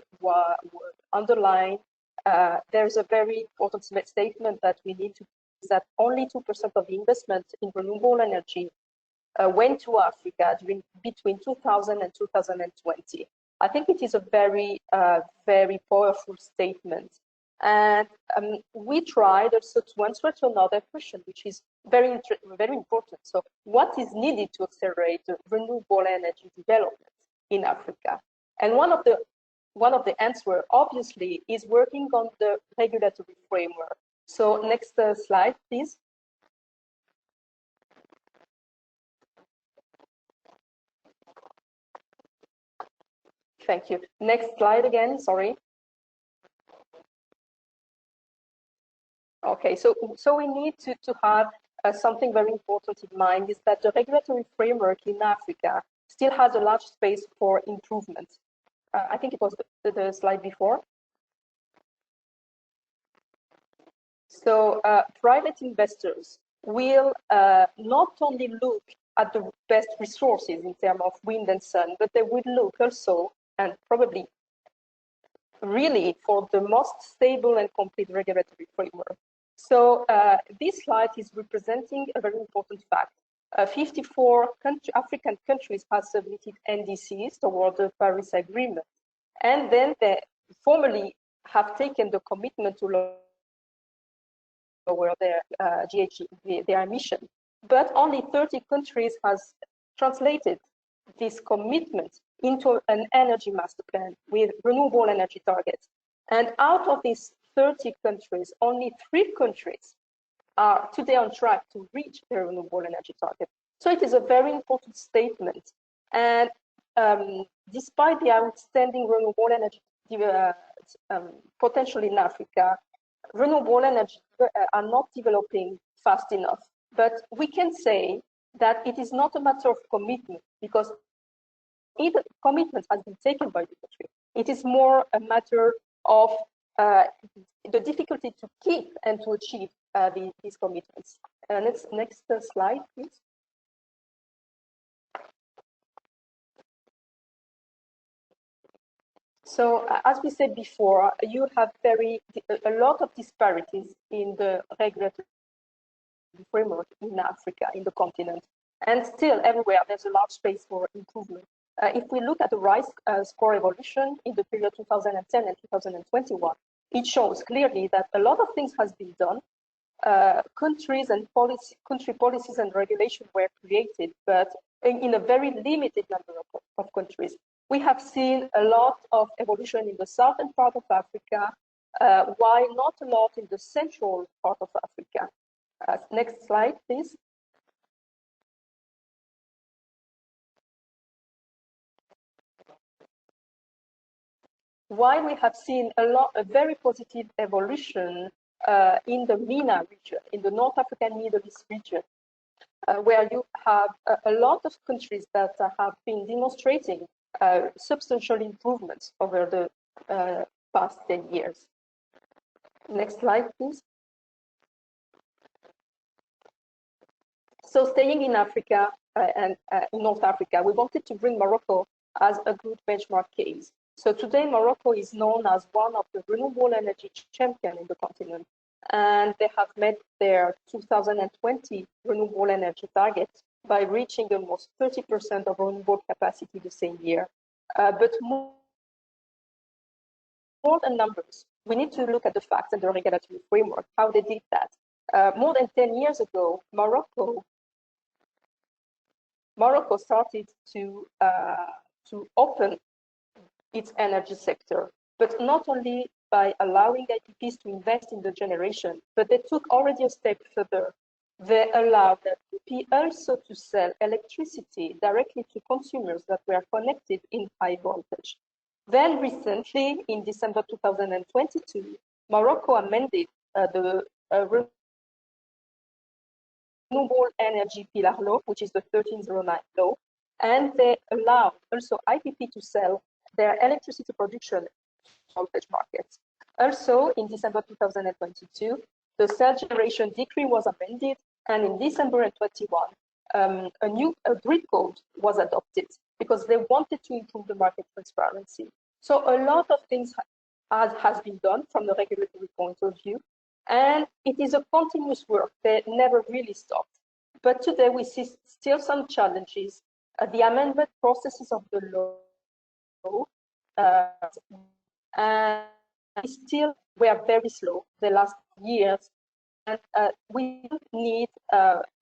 underlined, there's a very important statement that we need to, is that only 2% of the investment in renewable energy went to Africa between 2000 and 2020. I think it is a very, very powerful statement. And we tried also to answer to another question, which is very important. So what is needed to accelerate renewable energy development in Africa? And one of the answers, obviously, is working on the regulatory framework. So next slide, please. Thank you. Next slide again, sorry. Okay, so we need to have something very important in mind, is that the regulatory framework in Africa still has a large space for improvement. I think it was the slide before. So private investors will not only look at the best resources in terms of wind and sun, but they will look also, and probably really, for the most stable and complete regulatory framework. So this slide is representing a very important fact. 54 African countries have submitted NDCs toward the Paris Agreement, and then they formally have taken the commitment to lower their GHG, their emission. But only 30 countries has translated this commitment into an energy master plan with renewable energy targets. And out of these 30 countries, only 3 countries are today on track to reach their renewable energy target. So it is a very important statement. And despite the outstanding renewable energy potential in Africa, renewable energy are not developing fast enough. But we can say that it is not a matter of commitment, because either commitment has been taken by the country. It is more a matter of the difficulty to keep and to achieve these commitments. Next slide, please. So as we said before, you have a lot of disparities in the regulatory framework in Africa, in the continent, and still everywhere there's a large space for improvement. If we look at the RISE score evolution in the period 2010 and 2021, it shows clearly that a lot of things has been done. Countries and country policies and regulations were created, but in a very limited number of countries. We have seen a lot of evolution in the southern part of Africa, while not a lot in the central part of Africa. Next slide, please. While we have seen a very positive evolution in the MENA region, in the North African Middle East region, where you have a lot of countries that have been demonstrating substantial improvements over the past 10 years. Next slide, please. So staying in Africa and in North Africa, we wanted to bring Morocco as a good benchmark case. So today, Morocco is known as one of the renewable energy champions in the continent, and they have met their 2020 renewable energy target by reaching almost 30% of renewable capacity the same year. But more than numbers, we need to look at the facts and the regulatory framework, how they did that. More than 10 years ago, Morocco started to open its energy sector, but not only by allowing IPPs to invest in the generation, but they took already a step further. They allowed IPP also to sell electricity directly to consumers that were connected in high voltage. Then recently, in December 2022, Morocco amended the Renewable Energy Pillar Law, which is the 1309 law, and they allowed also IPP to sell their electricity production voltage markets. Also, in December 2022, the cell generation decree was amended, and in December 2021, a new grid code was adopted because they wanted to improve the market transparency. So a lot of things has been done from the regulatory point of view, and it is a continuous work that never really stopped. But today we see still some challenges. The amendment processes of the law and still we are very slow the last years, and we need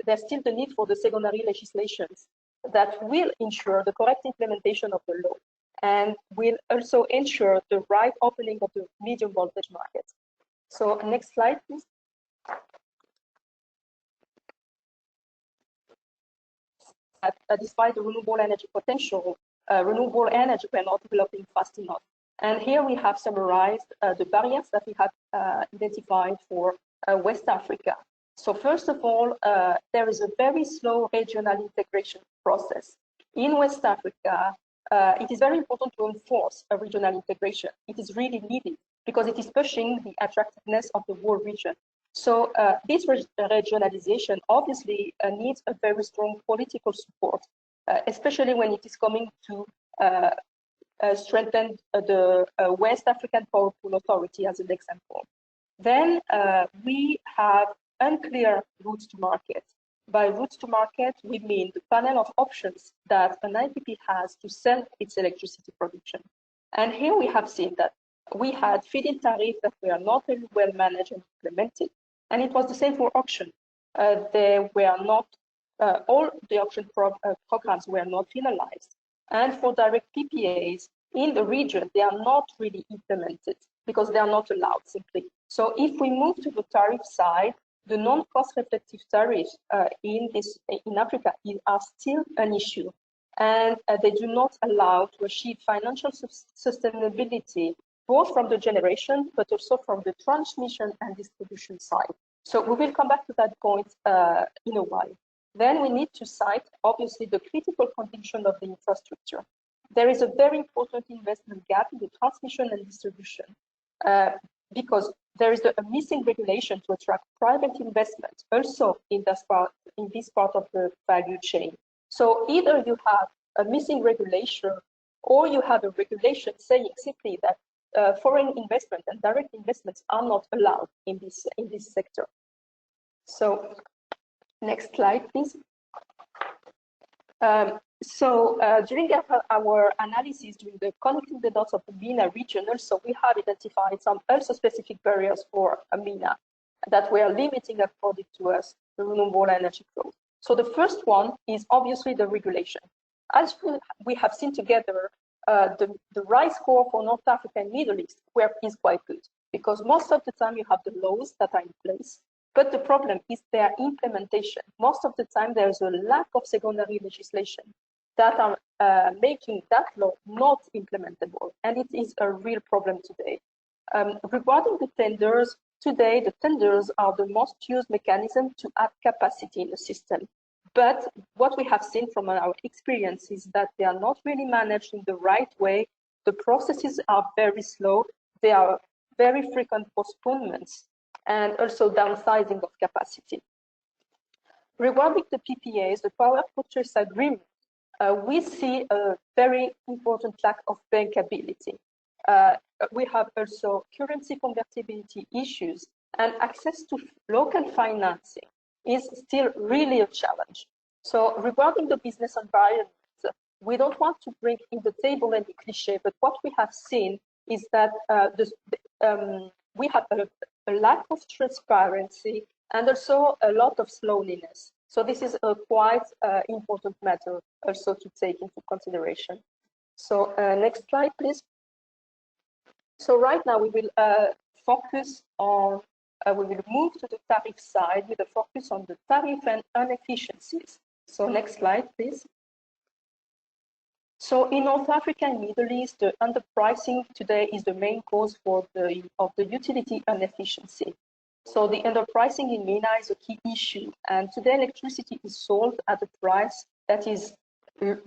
there's still the need for the secondary legislations that will ensure the correct implementation of the law and will also ensure the right opening of the medium voltage market. So next slide, please. despite the renewable energy potential, renewable energy were not developing fast enough. And here we have summarized the barriers that we have identified for West Africa. So first of all, there is a very slow regional integration process. In West Africa, it is very important to enforce a regional integration. It is really needed because it is pushing the attractiveness of the whole region. So this regionalization obviously needs a very strong political support, especially when it is coming to strengthen the West African Power Pool Authority as an example. Then we have unclear routes to market. By routes to market, we mean the panel of options that an IPP has to sell its electricity production. And here we have seen that we had feed-in tariffs that were not very well managed and implemented. And it was the same for auction. They were not, all the auction programs were not finalized. And for direct PPAs in the region, they are not really implemented because they are not allowed simply. So if we move to the tariff side, the non-cost reflective tariffs in Africa are still an issue, and they do not allow to achieve financial sustainability, both from the generation, but also from the transmission and distribution side. So we will come back to that point in a while. Then we need to cite, obviously, the critical condition of the infrastructure. There is a very important investment gap in the transmission and distribution because there is a missing regulation to attract private investment also in this part of the value chain. So either you have a missing regulation or you have a regulation saying simply that foreign investment and direct investments are not allowed in this sector. So next slide, please. During our analysis, during the connecting the dots of the MENA region, also we have identified some also specific barriers for MENA that were limiting, according to us, the renewable energy growth. So the first one is obviously the regulation. As we have seen together, the RISE score for North Africa and Middle East is quite good because most of the time you have the laws that are in place. But the problem is their implementation. Most of the time, there is a lack of secondary legislation that are making that law not implementable. And it is a real problem today. Regarding the tenders, today, the tenders are the most used mechanism to add capacity in the system. But what we have seen from our experience is that they are not really managed in the right way. The processes are very slow. There are very frequent postponements, and also downsizing of capacity. Regarding the PPAs, the power purchase agreement, we see a very important lack of bankability. We have also currency convertibility issues, and access to local financing is still really a challenge. So regarding the business environment, we don't want to bring in the table any cliche, but what we have seen is that we have a lack of transparency and also a lot of slowness. So this is a quite important matter also to take into consideration. So next slide, please. So right now we will focus on, we will move to the tariff side with a focus on the tariff and inefficiencies. So next slide, please. So in North Africa and Middle East, the underpricing today is the main cause of the utility inefficiency. So the underpricing in MENA is a key issue, and today electricity is sold at a price that is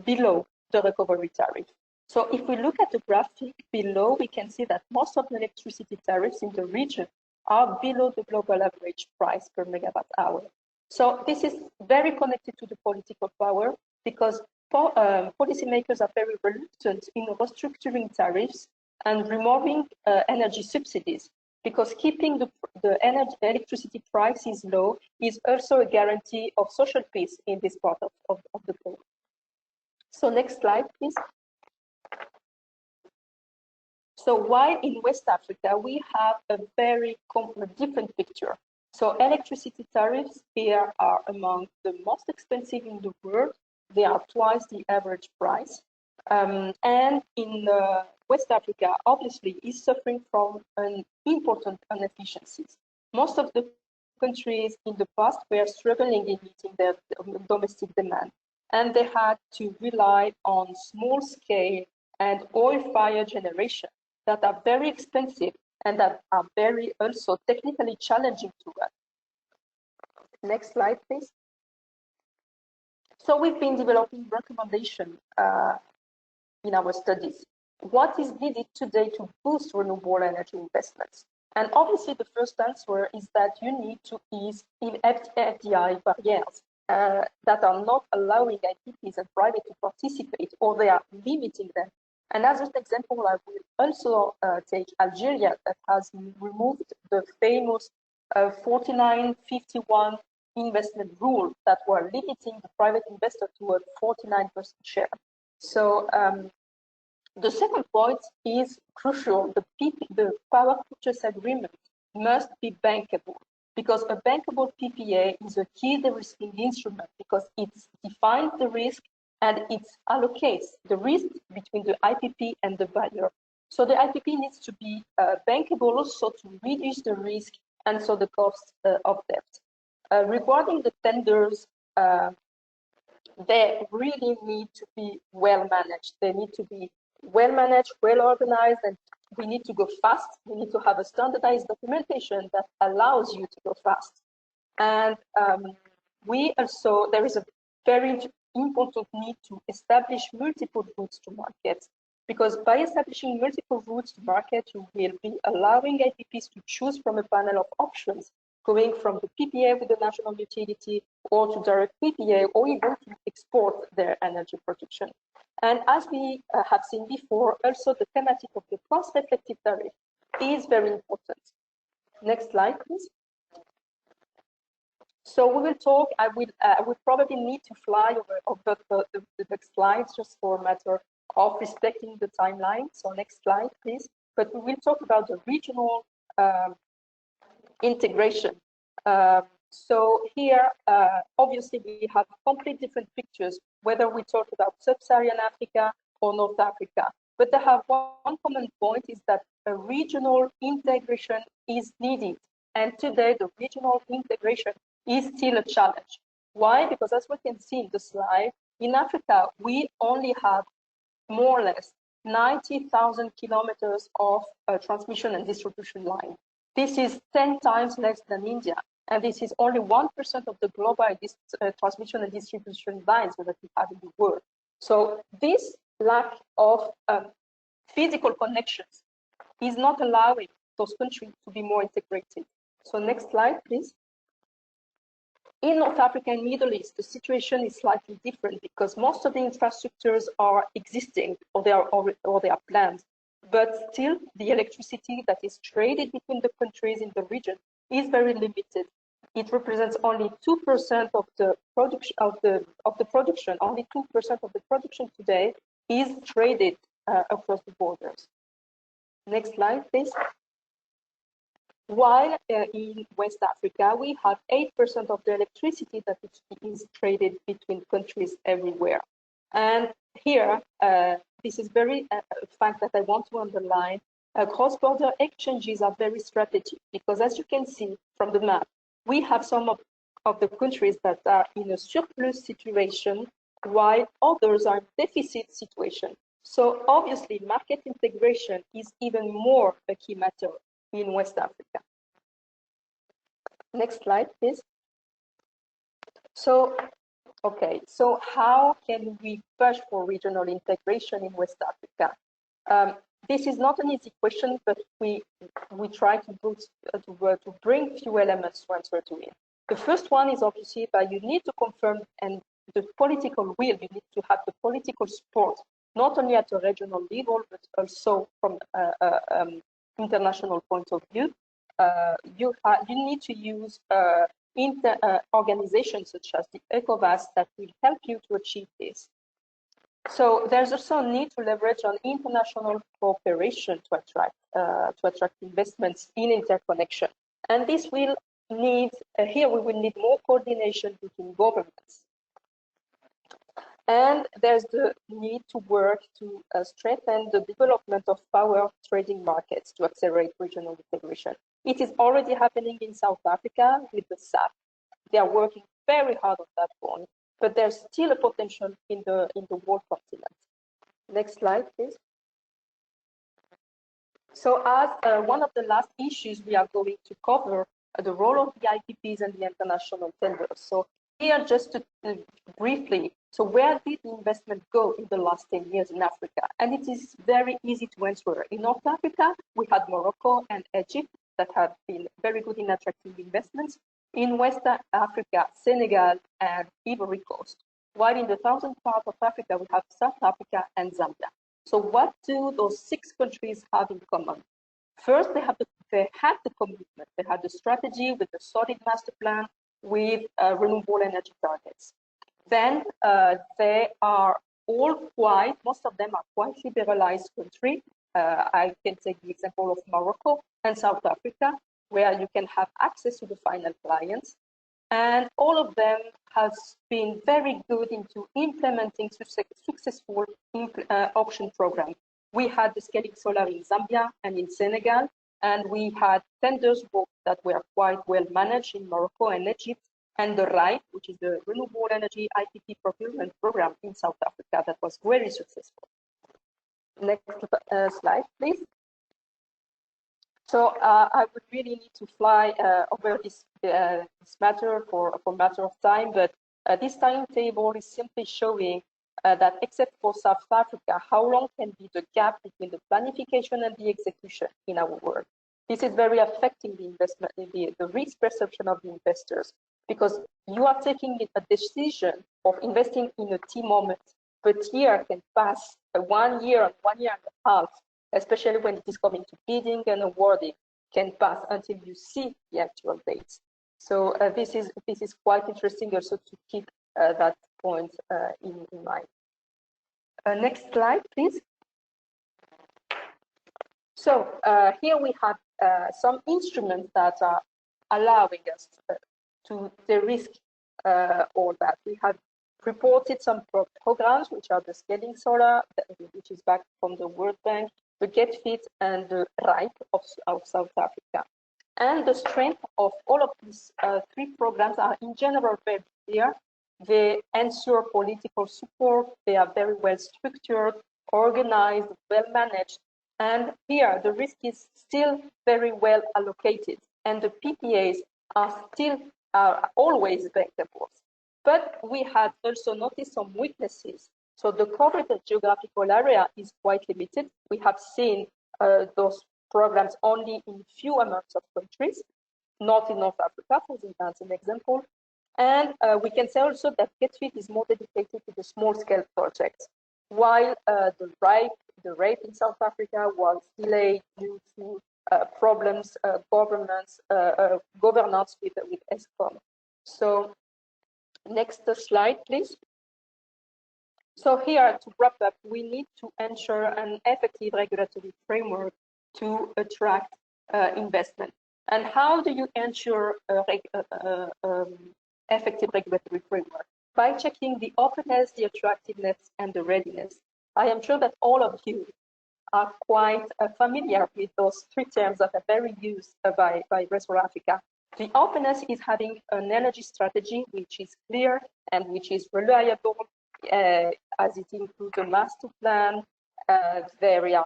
below the recovery tariff. So if we look at the graphic below, we can see that most of the electricity tariffs in the region are below the global average price per megawatt hour. So this is very connected to the political power because policymakers are very reluctant in restructuring tariffs and removing energy subsidies, because keeping the electricity prices low is also a guarantee of social peace in this part of the globe. So next slide, please. So while in West Africa, we have a very different picture. So electricity tariffs here are among the most expensive in the world. They are twice the average price. And in West Africa, obviously, is suffering from an important inefficiencies. Most of the countries in the past were struggling in meeting their domestic demand. and they had to rely on small-scale and oil-fired generation that are very expensive and that are very also technically challenging to run. Next slide, please. So we've been developing recommendations in our studies. What is needed today to boost renewable energy investments? And obviously, the first answer is that you need to ease in FDI barriers that are not allowing IPPs and private to participate, or they are limiting them. And as an example, I will also take Algeria, that has removed the famous 49-51 investment rule that were limiting the private investor to a 49% share. So the second point is crucial. The power purchase agreement must be bankable, because a bankable PPA is a key de-risking instrument, because it defines the risk and it allocates the risk between the IPP and the buyer. So the IPP needs to be bankable also to reduce the risk and so the cost of debt. Regarding the tenders, they really need to be well managed. They need to be well managed, well organized, and we need to go fast. We need to have a standardized documentation that allows you to go fast. And there is a very important need to establish multiple routes to market, because by establishing multiple routes to market, you will be allowing IPPs to choose from a panel of options, going from the PPA with the national utility or to direct PPA, or even to export their energy production. And as we have seen before, also the thematic of the cost-effective tariff is very important. Next slide, please. So we will talk, I will probably need to fly over the next slides just for a matter of respecting the timeline. So next slide, please. But we will talk about the regional integration. So here, obviously, we have complete different pictures, whether we talk about sub-Saharan Africa or North Africa. But they have one common point, is that a regional integration is needed. And today, the regional integration is still a challenge. Why? Because as we can see in the slide, in Africa, we only have more or less 90,000 kilometers of transmission and distribution line. This is 10 times less than India. And this is only 1% of the global transmission and distribution lines that we have in the world. So this lack of physical connections is not allowing those countries to be more integrated. So next slide, please. In North Africa and Middle East, the situation is slightly different, because most of the infrastructures are existing or they are planned. But still, the electricity that is traded between the countries in the region is very limited. It represents only 2% of the production production. Only 2% of the production today is traded across the borders. Next slide, please. While in West Africa, we have 8% of the electricity that is traded between countries everywhere. And here, this is very a fact that I want to underline. Cross-border exchanges are very strategic, because as you can see from the map, we have some of the countries that are in a surplus situation, while others are in deficit situation. So obviously, market integration is even more a key matter in West Africa. Next slide, please. So, okay, so how can we push for regional integration in West Africa? This is not an easy question, but we try to bring few elements to answer to it. The first one is obviously that you need to confirm and the political will. You need to have the political support, not only at a regional level, but also from international point of view. You need to use organizations such as the ECOWAS that will help you to achieve this. So there's also a need to leverage on international cooperation to attract investments in interconnection. And this will need, here we will need more coordination between governments. And there's the need to work to strengthen the development of power trading markets to accelerate regional integration. It is already happening in South Africa with the SAP. They are working very hard on that point. but there's still a potential in the world continent. Next slide, please. So as one of the last issues, we are going to cover the role of the IPPs and the international tenders. So here, just to briefly, so where did the investment go in the last 10 years in Africa? And it is very easy to answer. In North Africa, we had Morocco and Egypt that have been very good in attracting investments. In West Africa, Senegal and Ivory Coast. While in the southern part of Africa, we have South Africa and Zambia. So what do those 6 countries have in common? First, they had the commitment. They had the strategy with the solid master plan with renewable energy targets. Then they are all most of them are quite liberalized countries. I can take the example of Morocco and South Africa, where you can have access to the final clients. And all of them has been very good into implementing successful auction programs. We had the Scaling Solar in Zambia and in Senegal, and we had tenders that were quite well managed in Morocco and Egypt, and the RIPE, which is the Renewable Energy IPP Procurement Program in South Africa that was very successful. Next slide, please. So I would really need to fly over this matter for a matter of time, but this timetable is simply showing that except for South Africa, how long can be the gap between the planification and the execution in our work. This is very affecting the investment, the risk perception of the investors, because you are taking a decision of investing in a T moment, but here can pass 1 year and 1.5 years, especially when it is coming to bidding and awarding, can pass until you see the actual dates. So this is quite interesting also to keep that point in mind. Next slide, please. So here we have some instruments that are allowing us to de-risk all that. We have reported some programs, which are the Scaling Solar, which is back from the World Bank, the Get Fit, and the RIPE of South Africa. And the strength of all of these 3 programs are in general very clear. They ensure political support, they are very well structured, organized, well managed, and here the risk is still very well allocated, and the PPAs are always bankable. But we had also noticed some weaknesses. So the coverage of geographical area is quite limited. We have seen those programs only in few amounts of countries, not in North Africa, as an example. And we can say also that GetFit is more dedicated to the small scale projects, while the RIPE in South Africa was delayed due to problems, governance with ESCOM. So next slide, please. So here, to wrap up, we need to ensure an effective regulatory framework to attract investment. And how do you ensure effective regulatory framework? By checking the openness, the attractiveness, and the readiness. I am sure that all of you are quite familiar with those 3 terms that are very used by Res4Africa. The openness is having an energy strategy which is clear and which is reliable, as it includes a master plan. The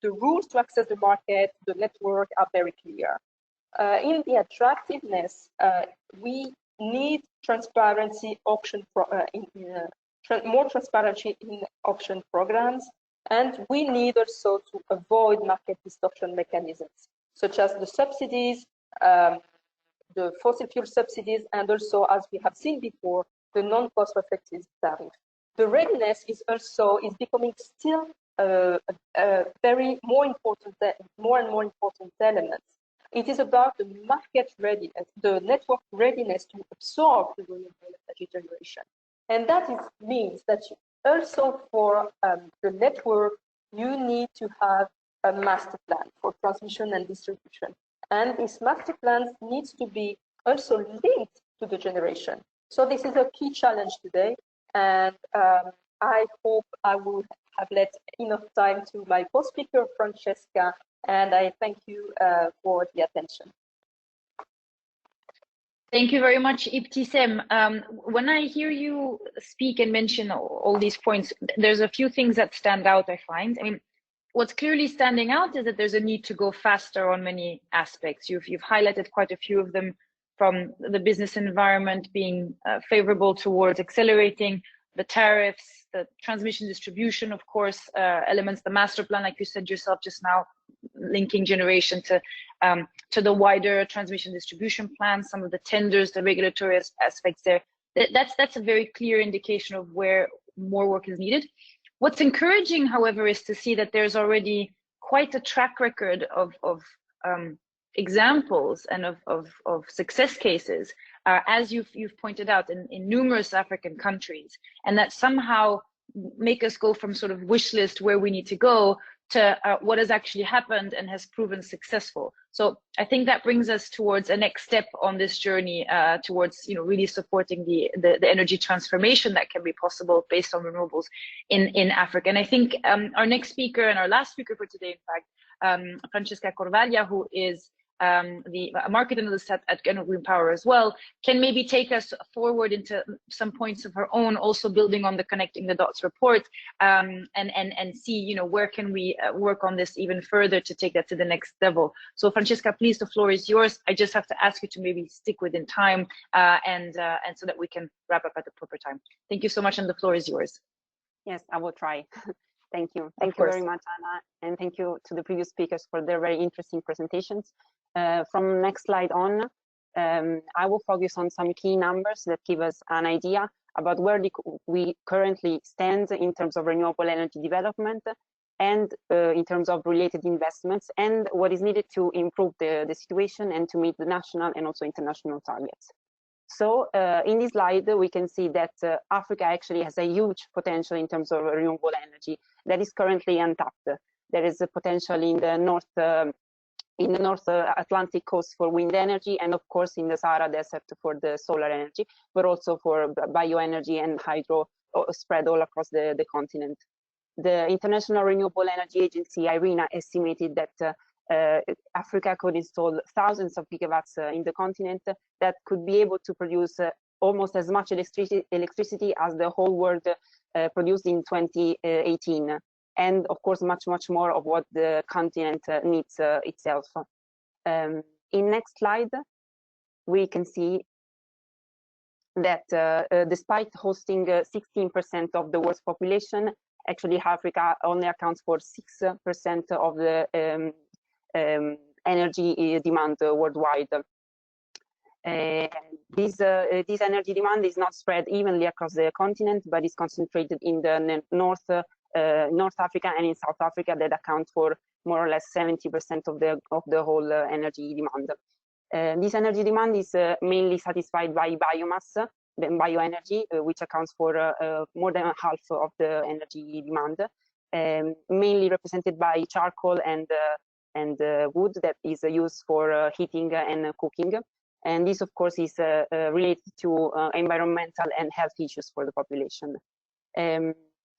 rules to access the market, the network are very clear. In the attractiveness, we need transparency, more transparency in auction programs, and we need also to avoid market distortion mechanisms, such as the subsidies, the fossil fuel subsidies, and also, as we have seen before, the non-cost effective tariff. The readiness is becoming still very more and more important element. It is about the market readiness, the network readiness to absorb the renewable energy generation. And that means that also for the network, you need to have a master plan for transmission and distribution. And this master plan needs to be also linked to the generation. So this is a key challenge today. And I hope I will have left enough time to my co-speaker, Francesca, and I thank you for the attention. Thank you very much, Ibtisem. When I hear you speak and mention all these points, there's a few things that stand out, I find. I mean, what's clearly standing out is that there's a need to go faster on many aspects. You've highlighted quite a few of them, from the business environment being favorable towards accelerating, the tariffs, the transmission distribution, of course, elements, the master plan, like you said yourself just now, linking generation to the wider transmission distribution plan, some of the tenders, the regulatory aspects there. That's a very clear indication of where more work is needed. What's encouraging, however, is to see that there's already quite a track record of examples and of success cases, as you've pointed out, in numerous African countries, and that somehow make us go from sort of wish list where we need to go to what has actually happened and has proven successful. So I think that brings us towards a next step on this journey towards really supporting the energy transformation that can be possible based on renewables in Africa. And I think our next speaker and our last speaker for today, in fact, Francesca Corvaglia, who is the market analyst at Green Power as well, can maybe take us forward into some points of her own, also building on the Connecting the Dots report, and see where can we work on this even further to take that to the next level. So Francesca, please, the floor is yours. I just have to ask you to maybe stick within time, and so that we can wrap up at the proper time. Thank you so much, and the floor is yours. Yes, I will try. Thank you. Thank you very much, Anna, and thank you to the previous speakers for their very interesting presentations. From next slide on, I will focus on some key numbers that give us an idea about where we currently stand in terms of renewable energy development, and in terms of related investments, and what is needed to improve the situation and to meet the national and also international targets. So in this slide, we can see that Africa actually has a huge potential in terms of renewable energy that is currently untapped. There is a potential in the North Atlantic coast for wind energy, and of course in the Sahara Desert for the solar energy, but also for bioenergy and hydro spread all across the continent. The International Renewable Energy Agency, IRENA, estimated that Africa could install thousands of gigawatts in the continent that could be able to produce almost as much electricity as the whole world produced in 2018. And of course, much more of what the continent needs itself. In next slide, we can see that despite hosting 16% of the world's population, actually Africa only accounts for 6% of the energy demand worldwide. This energy demand is not spread evenly across the continent, but is concentrated in the North Africa and in South Africa, that account for more or less 70% of the whole energy demand. This energy demand is mainly satisfied by biomass, then bioenergy, which accounts for more than half of the energy demand, mainly represented by charcoal and wood that is used for heating and cooking. And this, of course, is related to environmental and health issues for the population.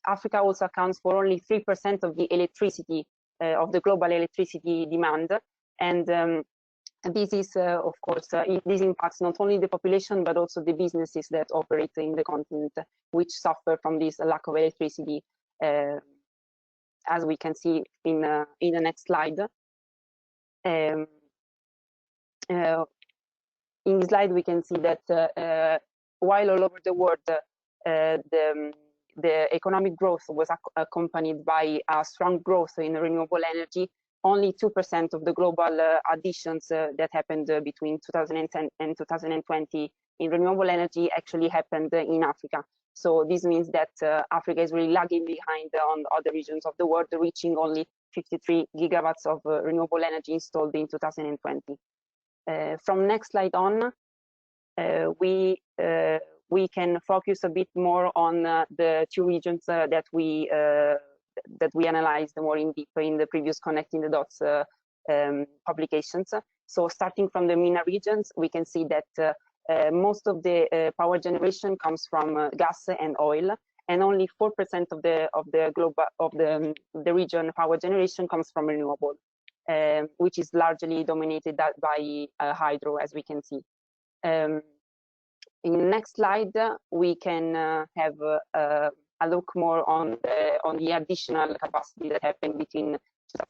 Africa also accounts for only 3% of the electricity, of the global electricity demand. And this is, of course, this impacts not only the population, but also the businesses that operate in the continent, which suffer from this lack of electricity, as we can see in the next slide. In this slide, we can see that while all over the world, the economic growth was accompanied by a strong growth in renewable energy, only 2% of the global additions that happened between 2010 and 2020 in renewable energy actually happened in Africa. So this means that Africa is really lagging behind on other regions of the world, reaching only 53 gigawatts of renewable energy installed in 2020. From next slide on, we can focus a bit more on the two regions that we analyzed more in deep in the previous Connecting the Dots publications. So starting from the MENA regions, we can see that most of the power generation comes from gas and oil, and only 4% of the region power generation comes from renewable, which is largely dominated by hydro, as we can see. In the next slide, we can have a look more on the additional capacity that happened between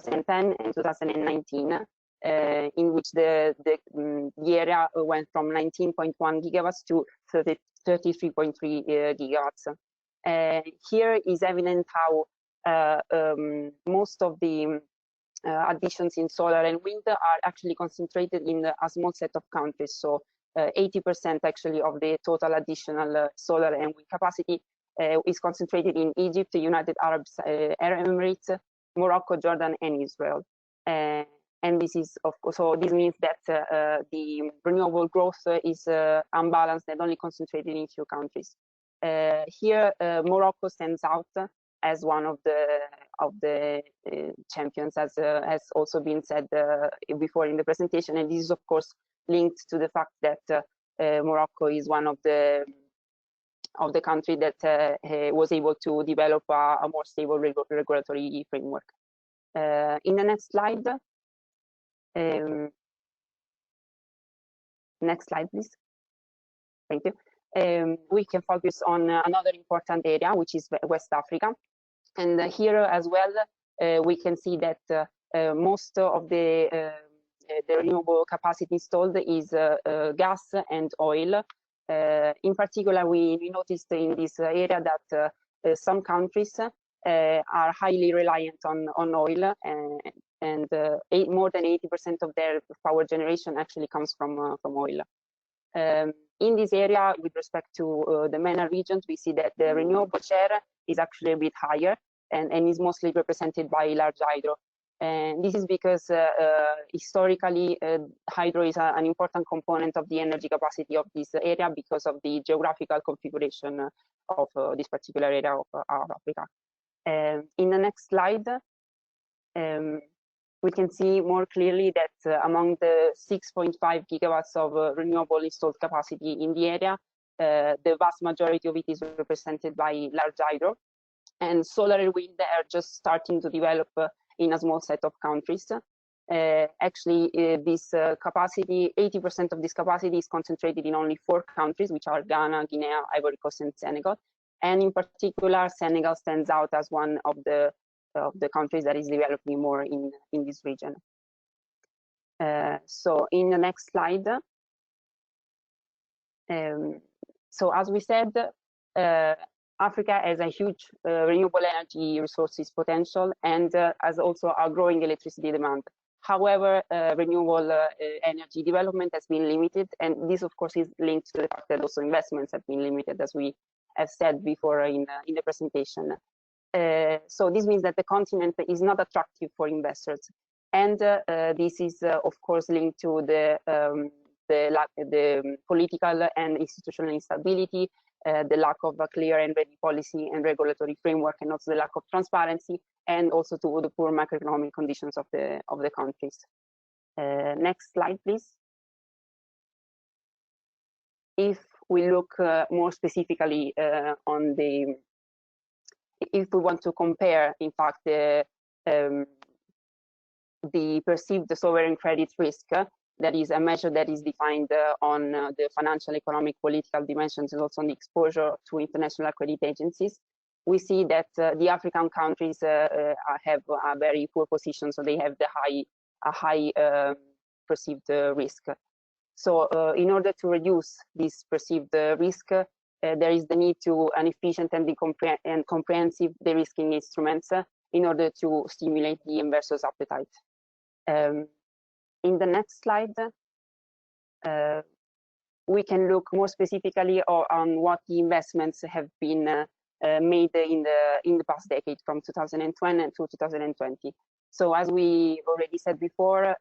2010 and 2019, in which the area went from 19.1 gigawatts to 33.3 gigawatts. Here is evident how most of the additions in solar and wind are actually concentrated in a small set of countries. So 80% actually of the total additional solar and wind capacity is concentrated in Egypt, the United Arab Emirates, Morocco, Jordan, and Israel. And this is, of course, so this means that the renewable growth is unbalanced and only concentrated in a few countries. Here, Morocco stands out as one of the champions, as has also been said before in the presentation. And this is, of course, linked to the fact that Morocco is one of the country that was able to develop a more stable regulatory framework. In the next slide, next slide, please. Thank you. We can focus on another important area, which is West Africa. And here as well, we can see that most of the renewable capacity installed is gas and oil. In particular, we noticed in this area that some countries are highly reliant on oil, and more than 80% of their power generation actually comes from oil. In this area, with respect to the MENA regions, we see that the renewable share is actually a bit higher and is mostly represented by large hydro. And this is because historically, hydro is an important component of the energy capacity of this area because of the geographical configuration of this particular area of Africa. In the next slide, we can see more clearly that among the 6.5 gigawatts of renewable installed capacity in the area, the vast majority of it is represented by large hydro, and solar and wind are just starting to develop in a small set of countries. Actually, this capacity, 80% of this capacity is concentrated in only 4 countries, which are Ghana, Guinea, Ivory Coast, and Senegal. And in particular, Senegal stands out as one of the countries that is developing more in this region. So in the next slide, so as we said, Africa has a huge renewable energy resources potential and has also a growing electricity demand. However, renewable energy development has been limited, and this, of course, is linked to the fact that also investments have been limited, as we have said before in the presentation. So this means that the continent is not attractive for investors, and this is, of course, linked to the political and institutional instability, the lack of a clear and ready policy and regulatory framework, and also the lack of transparency, and also to the poor macroeconomic conditions of the countries. Next slide, please. If we look more specifically on if we want to compare, in fact, the perceived sovereign credit risk, that is a measure that is defined on the financial, economic, political dimensions, and also on the exposure to international credit agencies. We see that the African countries have a very poor position, so they have a high perceived risk. So in order to reduce this perceived risk, there is the need to an efficient and comprehensive de-risking instruments in order to stimulate the investors' appetite. In the next slide, we can look more specifically on what the investments have been made in the past decade, from 2020 to 2020. So as we already said before,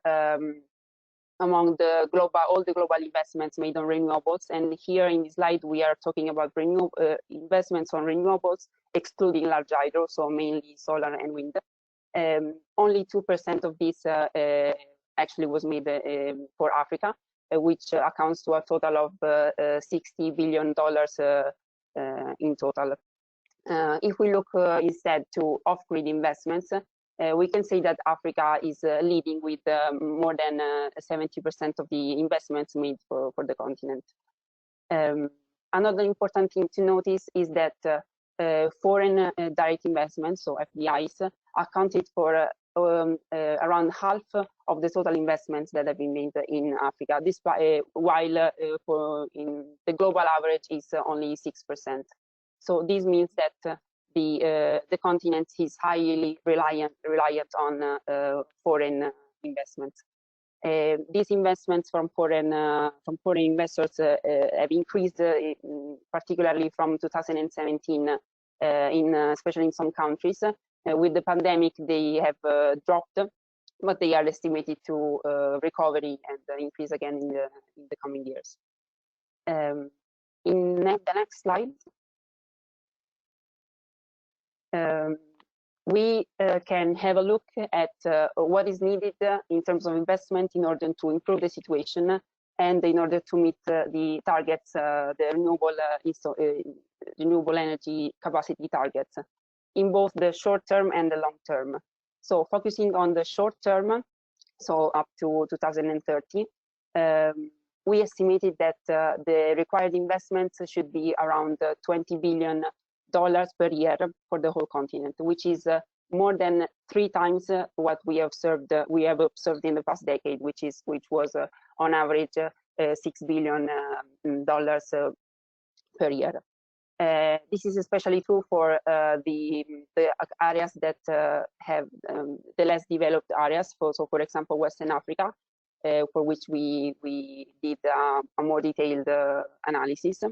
among all the global investments made on renewables, and here in this slide we are talking about investments on renewables, excluding large hydro, so mainly solar and wind. Only 2% of this actually was made for Africa, which accounts to a total of $60 billion in total. If we look instead to off-grid investments, we can say that Africa is leading with more than 70% of the investments made for the continent. Another important thing to notice is that foreign direct investments, so FDIs, accounted for around half of the total investments that have been made in Africa, while in the global average is only 6%. So this means that the continent is highly reliant on foreign investments. These investments from foreign investors have increased, particularly from 2017, especially in some countries. With the pandemic, they have dropped, but they are estimated to recovery and increase again in the coming years. In the next slide, we can have a look at what is needed in terms of investment in order to improve the situation and in order to meet the targets, the renewable energy capacity targets, in both the short term and the long term. So focusing on the short term, so up to 2030, we estimated that the required investments should be around $20 billion per year for the whole continent, which is more than 3 times what we have observed in the past decade, which was on average $6 billion per year. This is especially true for the areas that have the less developed areas. So, for example, Western Africa, for which we did a more detailed analysis.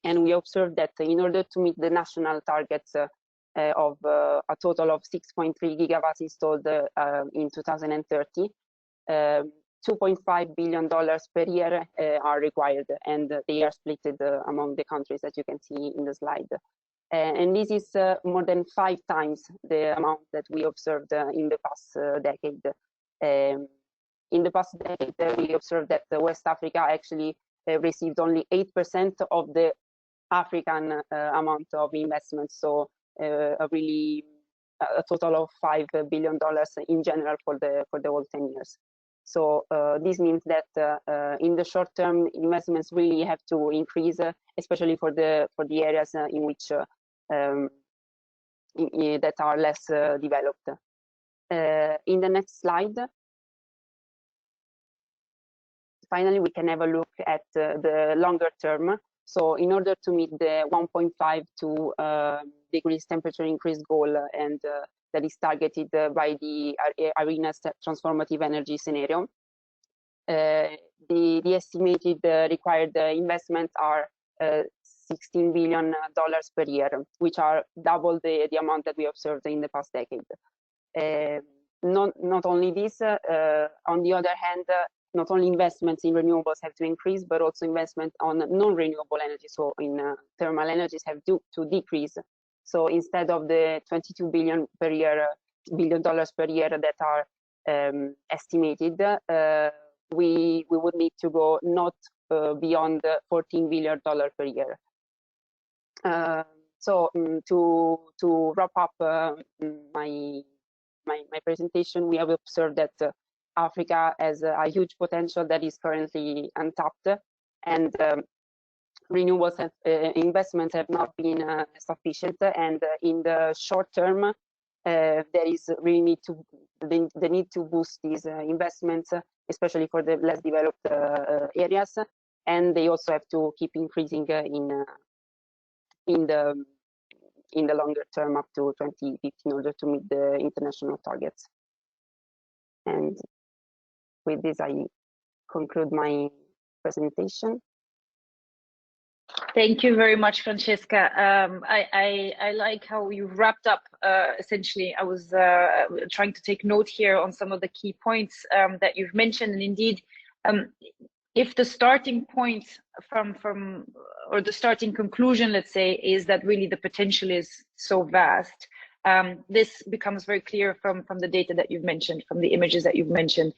And we observed that in order to meet the national targets of a total of 6.3 gigawatts installed in 2030, $2.5 billion per year are required, and they are split among the countries that you can see in the slide. And this is more than 5 times the amount that we observed in the past decade. In the past decade, we observed that West Africa actually received only 8% of the African amount of investment, so a total of $5 billion in general for the whole 10 years. So this means that in the short term, investments really have to increase, especially for the areas in which that are less developed. In the next slide, finally, we can have a look at the longer term. So in order to meet the 1.5 degrees temperature increase goal, and that is targeted by the ARENA's transformative energy scenario, the estimated required investments are $16 billion per year, which are double the amount that we observed in the past decade. Not only this, on the other hand, not only investments in renewables have to increase, but also investment on non-renewable energy, so in thermal energies, have to decrease. So instead of the $22 billion per year that are estimated, we would need to go not beyond $14 billion per year. So to wrap up my presentation, we have observed that Africa has a huge potential that is currently untapped, and renewables investments have not been sufficient. And in the short term, there is really the need to boost these investments, especially for the less developed areas, and they also have to keep increasing in the longer term up to 2050 in order to meet the international targets. And with this, I conclude my presentation. Thank you very much, Francesca. I like how you wrapped up. Essentially, I was trying to take note here on some of the key points that you've mentioned, and indeed, if the starting point or the starting conclusion, let's say, is that really the potential is so vast, this becomes very clear from the data that you've mentioned, from the images that you've mentioned,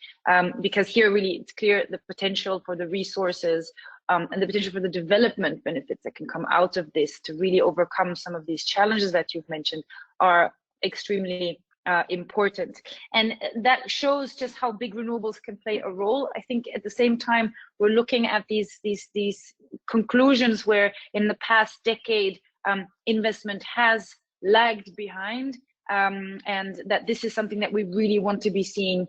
because here really it's clear the potential for the resources and the potential for the development benefits that can come out of this to really overcome some of these challenges that you've mentioned are extremely important. And that shows just how big renewables can play a role. I think at the same time, we're looking at these conclusions where in the past decade, investment has lagged behind, and that this is something that we really want to be seeing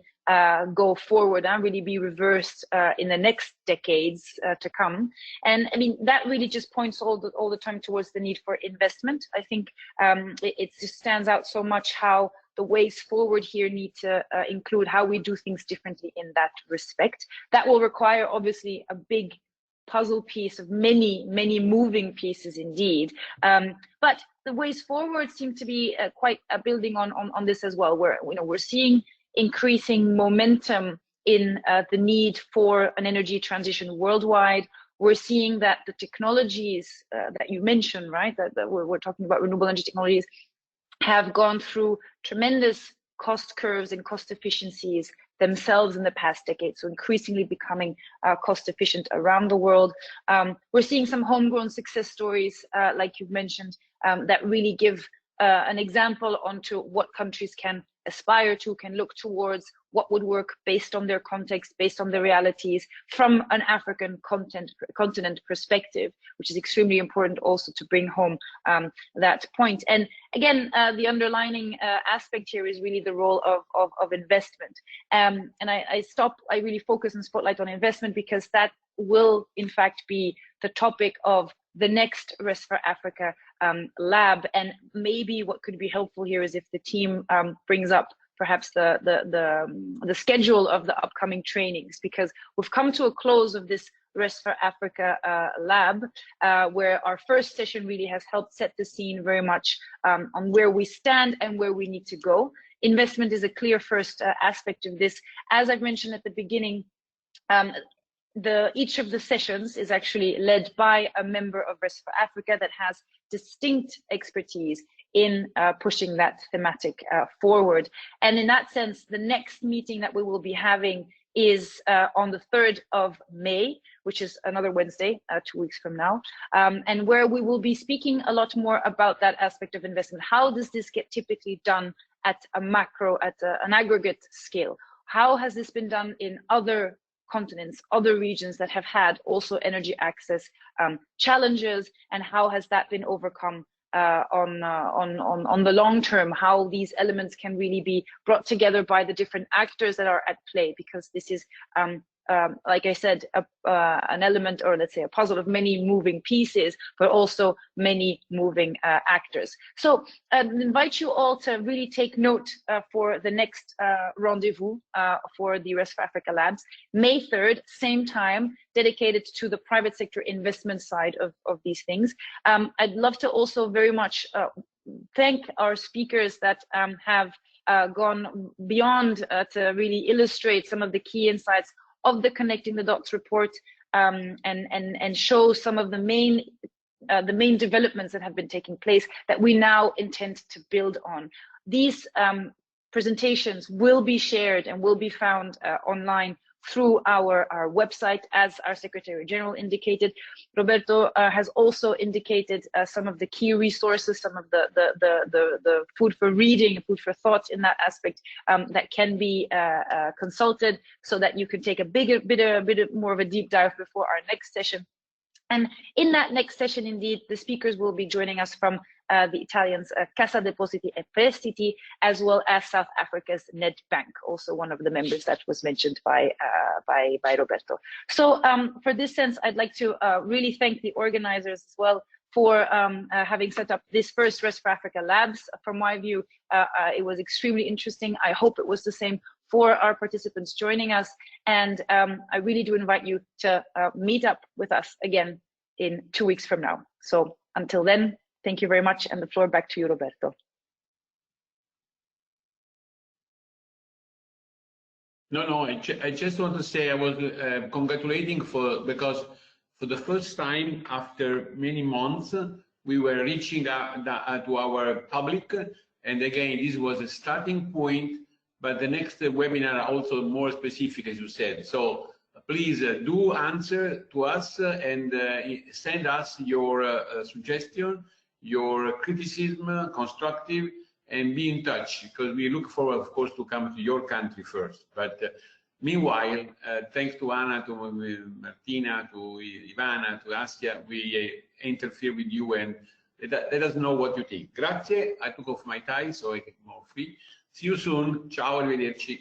go forward and really be reversed in the next decades to come. And I mean, that really just points all the time towards the need for investment. I think it just stands out so much how the ways forward here need to include how we do things differently in that respect. That will require obviously a big puzzle piece of many moving pieces indeed, but the ways forward seem to be quite building on this as well, where we're seeing increasing momentum in the need for an energy transition worldwide. We're seeing that the technologies that you mentioned, right, that we're talking about renewable energy technologies, have gone through tremendous cost curves and cost efficiencies themselves in the past decade, so increasingly becoming cost efficient around the world. We're seeing some homegrown success stories, like you've mentioned, that really give an example onto what countries can aspire to, can look towards, what would work based on their context, based on their realities, from an African continent perspective, which is extremely important also to bring home that point. And again, the underlining aspect here is really the role of investment. And I really focus and spotlight on investment because that will in fact be the topic of the next Res4Africa lab. And maybe what could be helpful here is if the team brings up perhaps the schedule of the upcoming trainings, because we've come to a close of this Res4Africa lab, where our first session really has helped set the scene very much on where we stand and where we need to go. Investment is a clear first aspect of this. As I've mentioned at the beginning, each of the sessions is actually led by a member of Res4Africa that has distinct expertise in pushing that thematic forward. And in that sense, the next meeting that we will be having is on the 3rd of May, which is another Wednesday, 2 weeks from now, and where we will be speaking a lot more about that aspect of investment. How does this get typically done at a macro, at an aggregate scale? How has this been done in other continents, other regions that have had also energy access challenges, and how has that been overcome on the long term? How these elements can really be brought together by the different actors that are at play, because this is like I said, an element, or let's say a puzzle of many moving pieces, but also many moving actors. So I invite you all to really take note for the next rendezvous for the Res4Africa Labs, May 3rd, same time, dedicated to the private sector investment side of these things. I'd love to also very much thank our speakers that have gone beyond to really illustrate some of the key insights of the Connecting the Dots report, and show some of the main developments that have been taking place that we now intend to build on. These presentations will be shared and will be found online through our website, as our Secretary General indicated. Roberto has also indicated some of the key resources, some of the food for reading, food for thought in that aspect that can be consulted, so that you can take a bit more of a deep dive before our next session. And in that next session, indeed, the speakers will be joining us from the Italians Cassa Depositi e Prestiti, as well as South Africa's Nedbank, also one of the members that was mentioned by Roberto. So for this sense, I'd like to really thank the organizers as well for having set up this first Res4Africa Labs. From my view, it was extremely interesting. I hope it was the same for our participants joining us. And I really do invite you to meet up with us again in 2 weeks from now. So until then, thank you very much. And the floor back to you, Roberto. No, I just want to say I was congratulating because for the first time after many months, we were reaching out to our public. And again, this was a starting point, but the next webinar are also more specific, as you said. So please do answer to us and send us your suggestion, your criticism, constructive, and be in touch, because we look forward, of course, to come to your country first. But meanwhile, thanks to Anna, to Martina, to Ivana, to Askia, we interfere with you and let us know what you think. Grazie. I took off my tie, so I get more free. See you soon. Ciao, arrivederci.